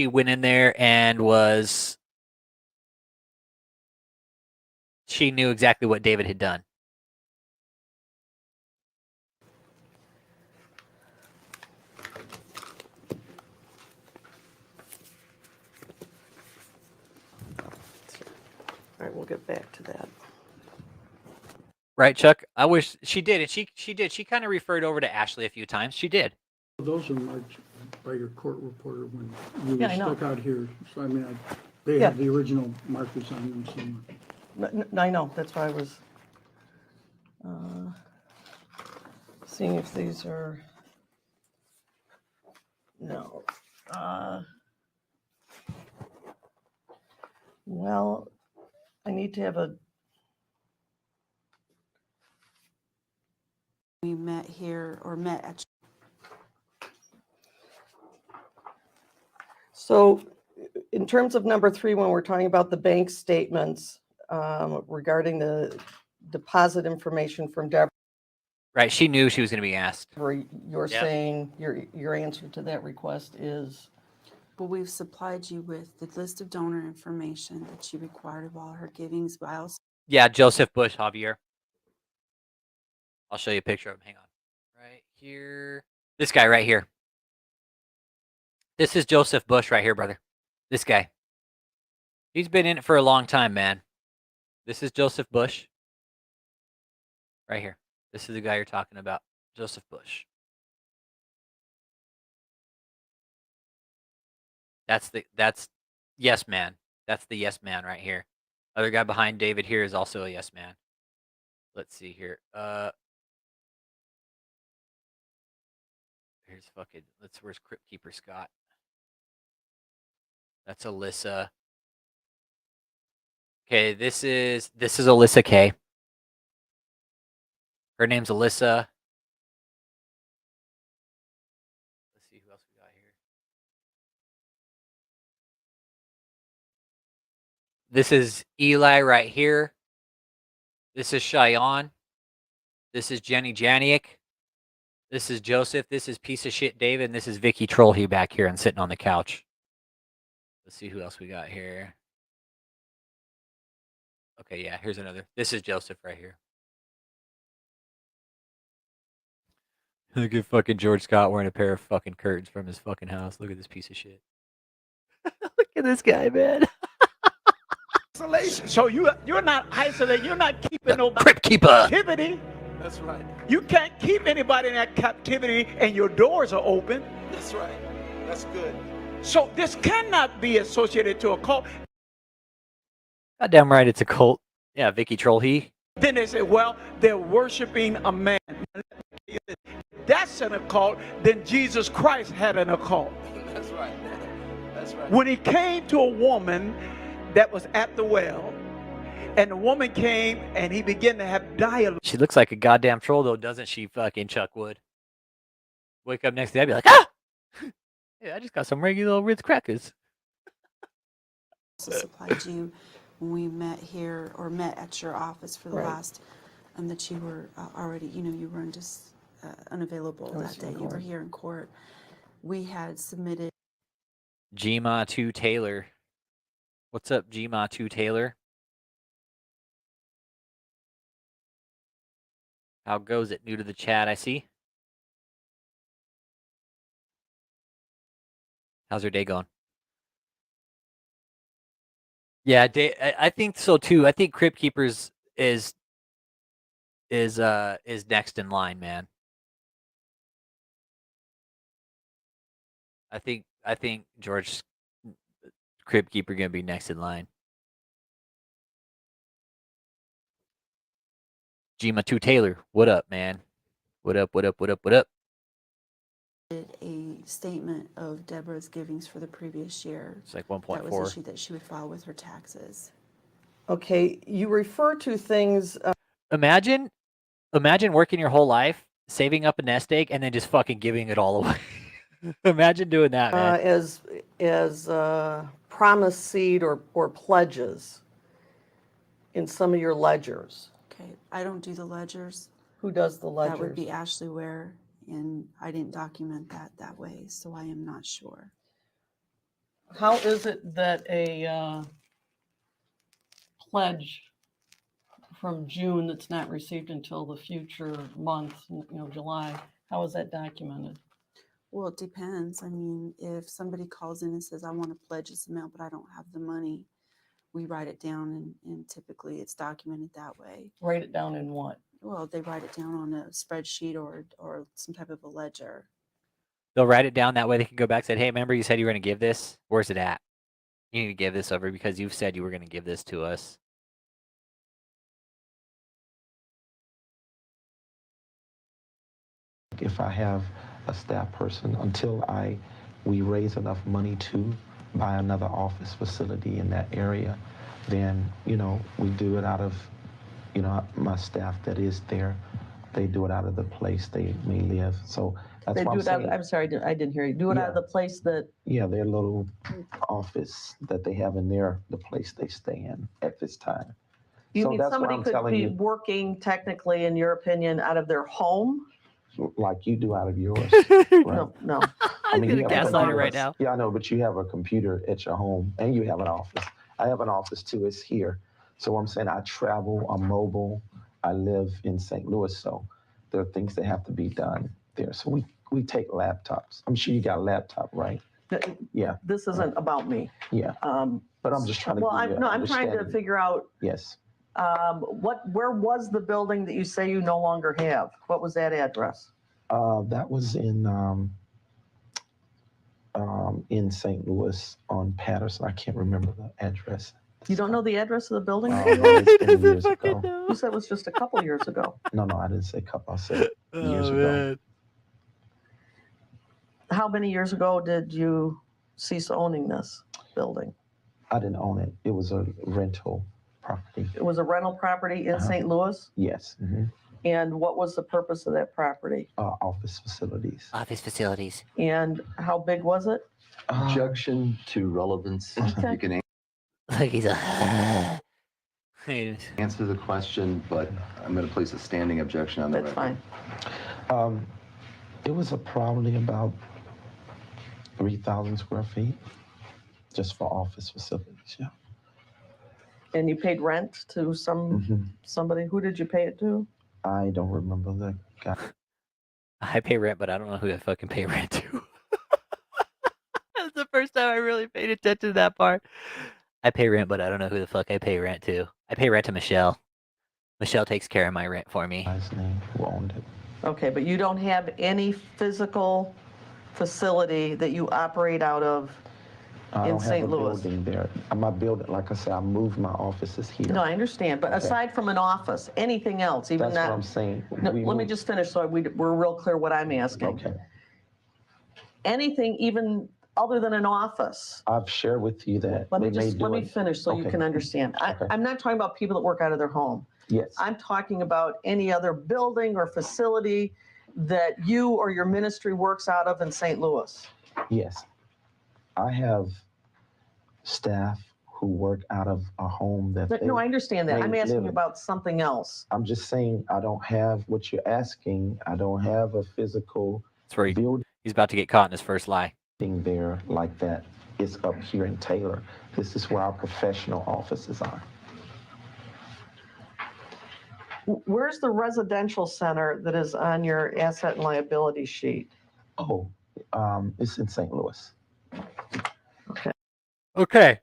went in there and she knew exactly what David had done? All right, we'll get back to that. Right, Chuck? I wish she did, and she did. She kind of referred over to Ashley a few times. She did. Those are marked by your court reporter when you Yeah, were I know. stuck out here. So I mean, they Yeah. have the original markers on them somewhere. I know, that's why I was seeing if these are, no. Well, I need to have a, We met here or met at so in terms of number 3, when we're talking about the bank statements regarding the deposit information from Deborah, Right, she knew she was going to be asked. you're Yep. saying your answer to that request is? Well, we've supplied you with the list of donor information that she required of all her givings, but I also Yeah, Joseph Bush, Javier. I'll show you a picture of him. Hang on. Right here. This guy right here. This is Joseph Bush right here, brother. This guy. He's been in it for a long time, man. This is Joseph Bush. Right here. This is the guy you're talking about. Joseph Bush. That's yes man. That's the yes man right here. Other guy behind David here is also a yes man. Let's see here. Here's fucking where's Crypt Keeper Scott? That's Alyssa. Okay, this is Alyssa K. Her name's Alyssa. Let's see who else we got here. This is Eli right here. This is Cheyenne. This is Jenny Janiak. This is Joseph. This is piece of shit David. And this is Vicky Trollhe back here and sitting on the couch. Let's see who else we got here. Okay, yeah, here's another. This is Joseph right here. Look at fucking George Scott wearing a pair of fucking curtains from his fucking house. Look at this piece of shit. Look at this guy, man. Isolation. So you're not isolated. You're not keeping nobody Crypt Keeper. captivity. That's right. You can't keep anybody in that captivity, and your doors are open. That's right. That's good. So this cannot be associated to a cult. Goddamn right, it's a cult. Yeah, Vicky Trollhe. Then they say, well, they're worshiping a man. If that's an occult, then Jesus Christ had an occult. That's right. That's right. When he came to a woman that was at the well, and the woman came and he began to have dialogue. She looks like a goddamn troll, though, doesn't she, fucking Chuck Wood? Wake up next day, I'd be like, ah! Yeah, I just got some regular old Ritz crackers. supplied you when we met here or met at your office for the Right. last, that you were already, you were just unavailable I was that day. in You were court. here in court. We had submitted Gma2 Taylor. What's up, Gma2 Taylor? How goes it? New to the chat, I see. How's your day going? Yeah, I think so too. I think Crypt Keepers is next in line, man. I think George Crypt Keeper gonna be next in line. Gma2 Taylor, what up, man? What up? What up? What up? What up? a statement of Deborah's givings for the previous year. It's like That was 1.4. issued that she would file with her taxes. Okay, you refer to things, Imagine working your whole life, saving up a nest egg, and then just fucking giving it all away. Imagine doing that, man. as promise seed or pledges in some of your ledgers. Okay, I don't do the ledgers. Who does the ledgers? That would be Ashley Ware, and I didn't document that way, so I am not sure. How is it that a pledge from June that's not received until the future month, July, how is that documented? Well, it depends. I mean, if somebody calls in and says, I want to pledge this amount, but I don't have the money, we write it down, and typically it's documented that way. Write it down in what? Well, they write it down on a spreadsheet or some type of a ledger. They'll write it down that way they can go back and say, hey, remember you said you were going to give this? Where's it at? You need to give this over because you've said you were going to give this to us. If I have a staff person, until we raise enough money to buy another office facility in that area, then, we do it out of, my staff that is there, they do it out of the place they may live. So that's They why do I'm it out, saying, I'm sorry, I didn't hear you. Do it out of the place that, yeah, their little office that they have in the place they stay in at this time. you So mean that's what somebody I'm could telling be you. working technically, in your opinion, out of their home? Like you do out of yours. No, no. I mean, you have a gaslight her computer. right now. Yeah, I know, but you have a computer at your home and you have an office. I have an office too, it's here. So I'm saying I travel, I'm mobile, I live in St. Louis, so there are things that have to be done there. So we take laptops. I'm sure you got a laptop, right? Yeah. This isn't about me. Yeah. But I'm just trying to Well, give you an I'm trying to understanding. figure out, Yes. where was the building that you say you no longer have? What was that address? That was in St. Louis on Patterson. I can't remember the address. You don't know the address of the building? It's been years ago. You said it was just a couple years ago. No, I didn't say couple. I said years ago. How many years ago did you cease owning this building? I didn't own it. It was a rental property. It was a rental property in St. Louis? Yes. And what was the purpose of that property? Office facilities. Office facilities. And how big was it? Objection to relevance. Okay. You can Like he's a. answer the question, but I'm going to place a standing objection on the That's record. fine. It was probably about 3,000 square feet, just for office facilities. Yeah. And you paid rent to somebody? Who did you pay it to? I don't remember the guy. I pay rent, but I don't know who I fucking pay rent to. That's the first time I really paid attention to that part. I pay rent, but I don't know who the fuck I pay rent to. I pay rent to Michelle. Michelle takes care of my rent for me. His name, who owned it. Okay, but you don't have any physical facility that you operate out of I in don't St. have a Louis? building there. My building, like I said, I moved my offices here. No, I understand, but Okay. aside from an office, anything else, even That's that? what I'm saying. No, We let me moved- just finish so we're real clear what I'm asking. Okay. Anything even other than an office? I've shared with you that Let me they may do let me it. finish so you Okay. can understand. Okay. I'm not talking about people that work out of their home. Yes. I'm talking about any other building or facility that you or your ministry works out of in St. Louis. Yes. I have staff who work out of a home that No, I understand that. may I'm asking live you in. about something else. I'm just saying I don't have what you're asking. I don't have a physical That's where building he's about to get caught in his first lie. there like that. It's up here in Taylor. This is where our professional offices are. Where's the residential center that is on your asset and liability sheet? Oh, it's in St. Louis. Okay.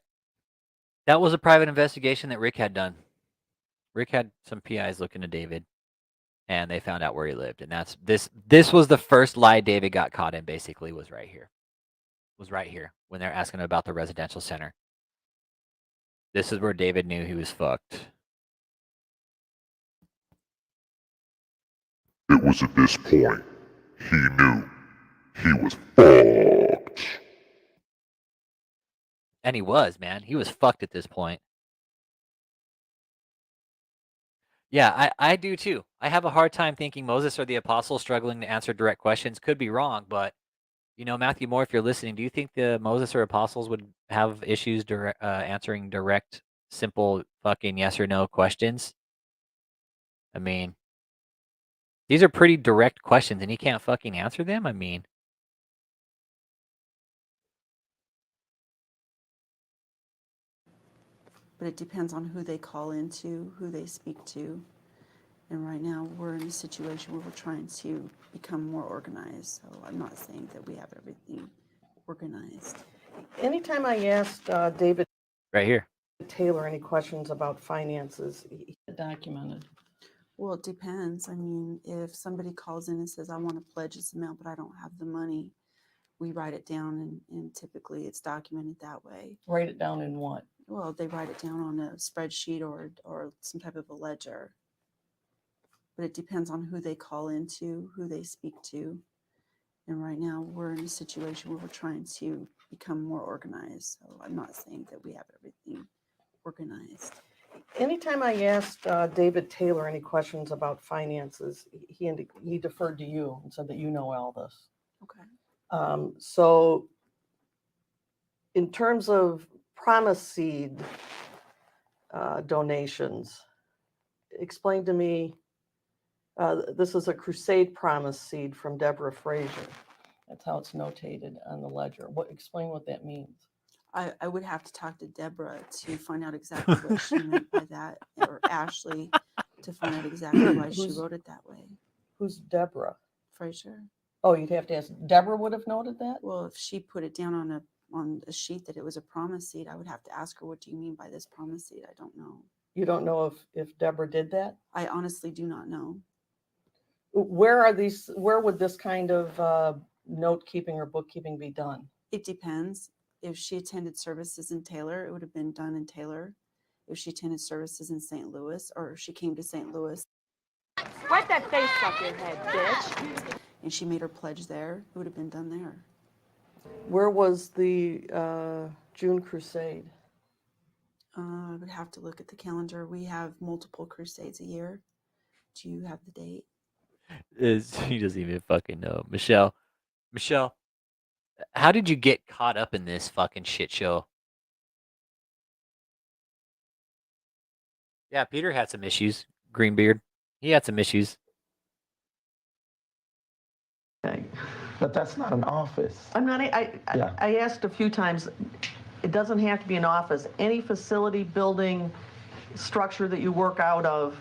That was a private investigation that Rick had done. Rick had some PIs looking to David, and they found out where he lived. And that's this was the first lie David got caught in, basically, was right here. Was right here when they're asking about the residential center. This is where David knew he was fucked. It was at this point he knew he was fucked. And he was, man. He was fucked at this point. Yeah, I do too. I have a hard time thinking Moses or the apostles struggling to answer direct questions. Could be wrong, but Matthew Moore, if you're listening, do you think the Moses or apostles would have issues answering direct, simple, fucking yes or no questions? I mean, these are pretty direct questions, and he can't fucking answer them. I mean, But it depends on who they call into, who they speak to. And right now, we're in a situation where we're trying to become more organized. So I'm not saying that we have everything organized. Anytime I asked David right here. Taylor any questions about finances, he documented. Well, it depends. I mean, if somebody calls in and says, I want to pledge this amount, but I don't have the money, we write it down, and typically it's documented that way. Write it down in what? Well, they write it down on a spreadsheet or some type of a ledger. But it depends on who they call into, who they speak to. And right now, we're in a situation where we're trying to become more organized. So I'm not saying that we have everything organized. Anytime I asked David Taylor any questions about finances, he deferred to you and said that you know all this. Okay. So in terms of promise seed donations, explain to me, this is a crusade promise seed from Deborah Frazier. That's how it's notated on the ledger. Explain what that means. I would have to talk to Deborah to find out exactly what she meant by that, or Ashley to find out exactly why she wrote it that way. Who's Deborah? Frazier. Oh, you'd have to ask. Deborah would have noted that? Well, if she put it down on a sheet that it was a promise seed, I would have to ask her, what do you mean by this promise seed? I don't know. You don't know if Deborah did that? I honestly do not know. Where would this kind of note keeping or bookkeeping be done? It depends. If she attended services in Taylor, it would have been done in Taylor. If she attended services in St. Louis, or if she came to St. Louis. Wipe that face off your head, bitch. And she made her pledge there, it would have been done there. Where was the June crusade? I would have to look at the calendar. We have multiple crusades a year. Do you have the date? He doesn't even fucking know. Michelle, how did you get caught up in this fucking shit show? Yeah, Peter had some issues. Greenbeard, he had some issues. Okay. But that's not an office. I'm not. I asked a few times. It doesn't have to be an office. Any facility, building, structure that you work out of,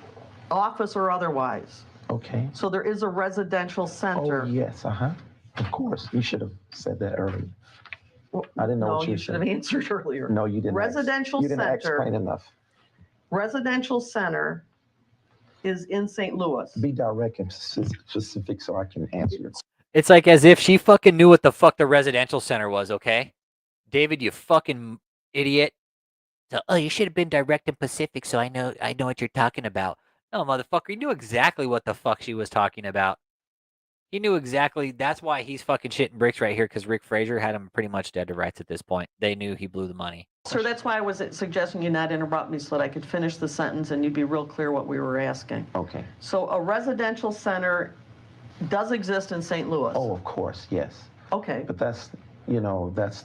office or otherwise. Okay. So there is a residential center. Oh, yes, Of course. You should have said that earlier. I didn't know what you should have answered earlier. No, you didn't. Residential you didn't center. explain enough. Residential center is in St. Louis. Be direct and specific so I can answer your question. It's like as if she fucking knew what the fuck the residential center was, okay? David, you fucking idiot. So, you should have been direct and specific so I know what you're talking about. No, motherfucker, he knew exactly what the fuck she was talking about. He knew exactly. That's why he's fucking shitting bricks right here, because Rick Frazier had him pretty much dead to rights at this point. They knew he blew the money. Sir, that's why I was suggesting you not interrupt me so that I could finish the sentence and you'd be real clear what we were asking. Okay. So a residential center does exist in St. Louis? Oh, of course, yes. Okay. But that's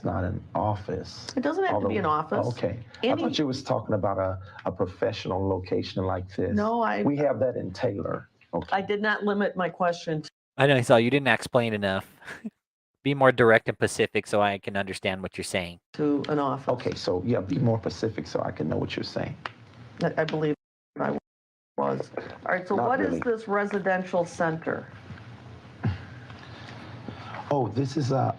not an office. It doesn't have to be an office. Okay. I thought you was talking about a professional location like this. No, we have that in Taylor. Okay. I did not limit my question to. I know, so you didn't explain enough. Be more direct and specific so I can understand what you're saying. To an office. Okay, so yeah, be more specific so I can know what you're saying. I believe I was. All right, so Not what really. is this residential center? Oh, this is a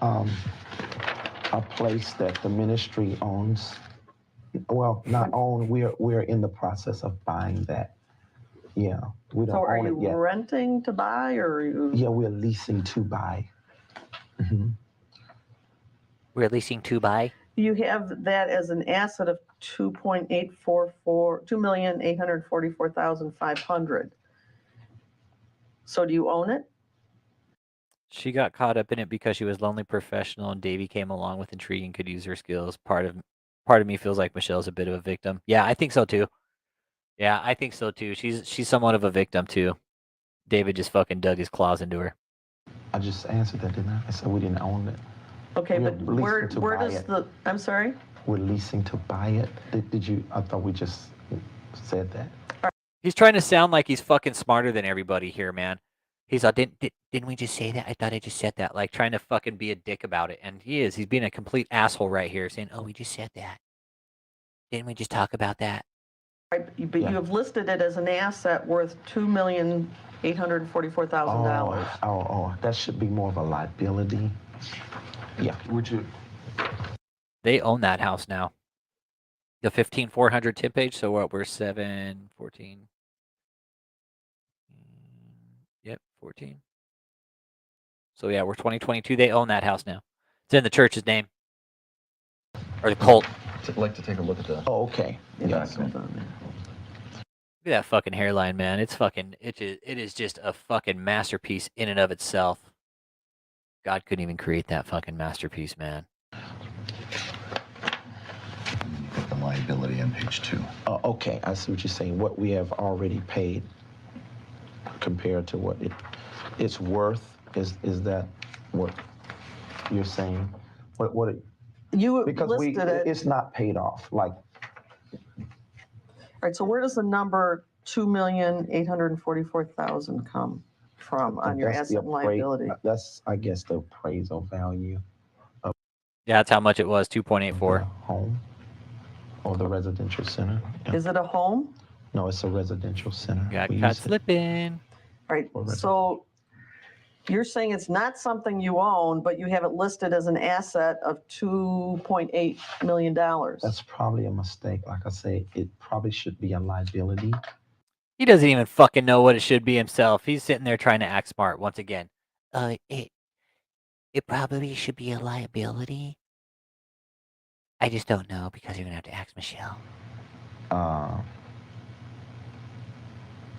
place that the ministry owns. Well, not own. We're in the process of buying that. Yeah, we don't So are own it you yet. renting to buy or are you? Yeah, we're leasing to buy. Mm-hmm. We're leasing to buy. You have that as an asset of $2,844,500. So do you own it? She got caught up in it because she was lonely professional and Davey came along with intrigue and could use her skills. Part of me feels like Michelle's a bit of a victim. Yeah, I think so too. Yeah, I think so too. She's somewhat of a victim too. David just fucking dug his claws into her. I just answered that, didn't I? I said we didn't own it. Okay, We're but leasing to where buy does it. the, I'm sorry? We're leasing to buy it. Did you? I thought we just said that. He's trying to sound like he's fucking smarter than everybody here, man. He's like, didn't we just say that? I thought I just said that. Like trying to fucking be a dick about it, and he is. He's being a complete asshole right here, saying, "Oh, we just said that. Didn't we just talk about that?" Right, but you have listed it as an asset worth $2,844,000. Oh, that should be more of a liability. Yeah. Would you? They own that house now. The 15400 tip page. So what? We're 714. Yep, 14. So yeah, we're 2022. They own that house now. It's in the church's name, or the cult. I'd like to take a look at that. Oh, okay. Yeah. Look at that fucking hairline, man. It's fucking. It is just a fucking masterpiece in and of itself. God couldn't even create that fucking masterpiece, man. The liability on page 2. Okay, I see what you're saying. What we have already paid compared to what it's worth. Is that what you're saying? What you because listed it. It's not paid off. Like, All right, so where does the number $2,844,000 come from on your that's the asset and liability? That's, I guess, the appraisal value of Yeah, that's how much it was. 2.84. the home or the residential center. Yeah. Is it a home? No, it's a residential center. Got We caught use it slipping. All right, for so you're saying it's not something you own, but you have it listed as an asset of $2.8 million. That's probably a mistake. Like I say, it probably should be a liability. He doesn't even fucking know what it should be himself. He's sitting there trying to act smart once again. It probably should be a liability. I just don't know because you're gonna have to ask Michelle.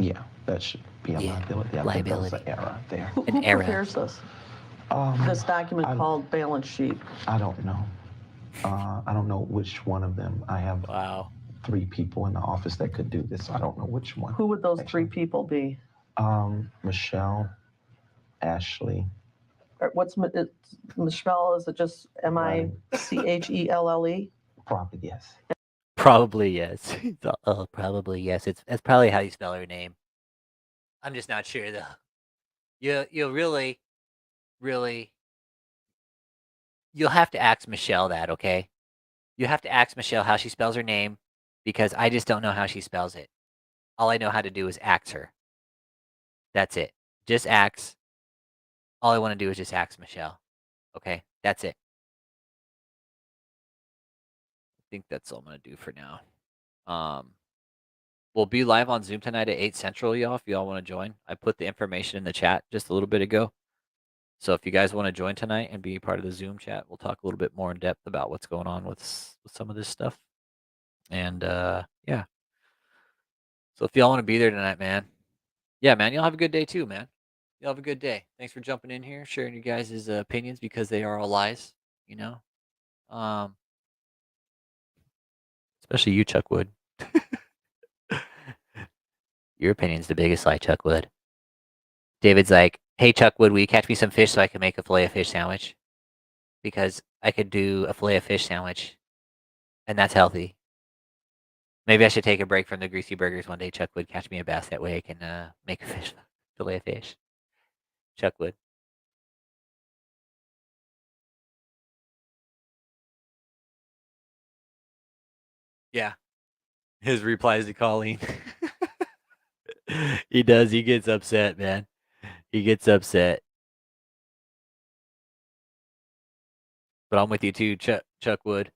Yeah, that should be a liability. I think there was an error there. Who prepares this? This document called balance sheet. I don't know. I don't know which one of them. I have 3 people in the office that could do this. So I don't know which one. Who would those 3 people be? Michelle, Ashley. What's Michelle? Is it just Michelle? Probably yes. Probably yes. Probably yes. That's probably how you spell her name. I'm just not sure though. You'll really, you'll have to ask Michelle that, okay? You have to ask Michelle how she spells her name because I just don't know how she spells it. All I know how to do is ask her. That's it. Just ask. All I want to do is just ask Michelle. Okay? That's it. I think that's all I'm going to do for now. We'll be live on Zoom tonight at 8 Central, y'all, if y'all want to join. I put the information in the chat just a little bit ago. So if you guys want to join tonight and be part of the Zoom chat, we'll talk a little bit more in depth about what's going on with some of this stuff. And yeah. So if y'all want to be there tonight, man. Yeah, man, y'all have a good day too, man. Y'all have a good day. Thanks for jumping in here, sharing your guys' opinions because they are all lies, you know. Especially you, Chuck Wood. Your opinion's the biggest lie, Chuck Wood. David's like, hey, Chuck Wood, will you catch me some fish so I can make a filet of fish sandwich? Because I could do a filet of fish sandwich, and that's healthy. Maybe I should take a break from the greasy burgers one day. Chuck Wood, catch me a bass. That way I can make a filet of fish. Chuck Wood. Yeah. His replies to Colleen. He does. He gets upset, man. He gets upset. But I'm with you too, Chuck Wood.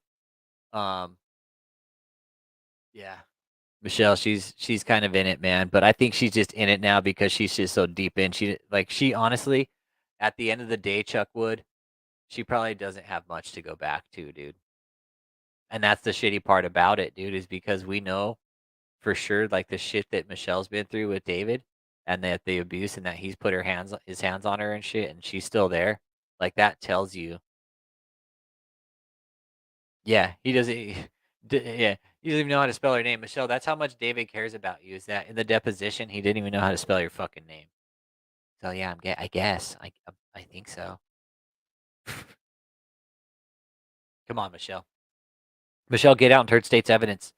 Yeah. Michelle, she's kind of in it, man. But I think she's just in it now because she's just so deep in. She honestly, at the end of the day, Chuck Wood, she probably doesn't have much to go back to, dude. And that's the shitty part about it, dude, is because we know for sure, like the shit that Michelle's been through with David, and that the abuse, and that he's put his hands on her and shit, and she's still there. Like that tells you. Yeah, he doesn't. Yeah, You don't even know how to spell her name. Michelle, that's how much David cares about you, is that in the deposition, he didn't even know how to spell your fucking name. So, yeah, I guess. I think so. Come on, Michelle. Michelle, get out and turn state's evidence.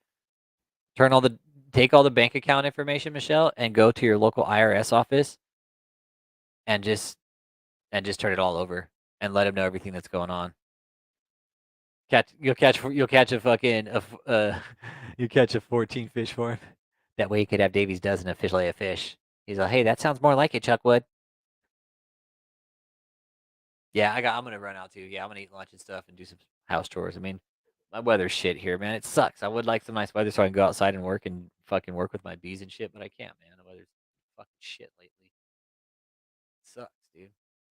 Take all the bank account information, Michelle, and go to your local IRS office and just turn it all over and let them know everything that's going on. You'll catch a fucking you catch a 14 fish for him. That way you could have Davies dozen of fish lay a fish. He's like, hey, that sounds more like it, Chuckwood. Yeah, I'm gonna run out too. Yeah, I'm gonna eat lunch and stuff and do some house chores. I mean, my weather's shit here, man. It sucks. I would like some nice weather so I can go outside and work with my bees and shit, but I can't, man. The weather's fucking shit lately. Sucks, dude.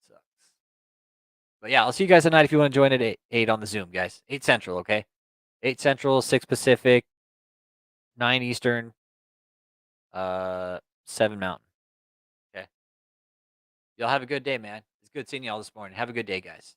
Sucks. But yeah, I'll see you guys tonight if you want to join at 8 on the Zoom, guys. 8 Central, okay? 8 Central, 6 Pacific, 9 Eastern, 7 Mountain. Okay. Y'all have a good day, man. It's good seeing y'all this morning. Have a good day, guys.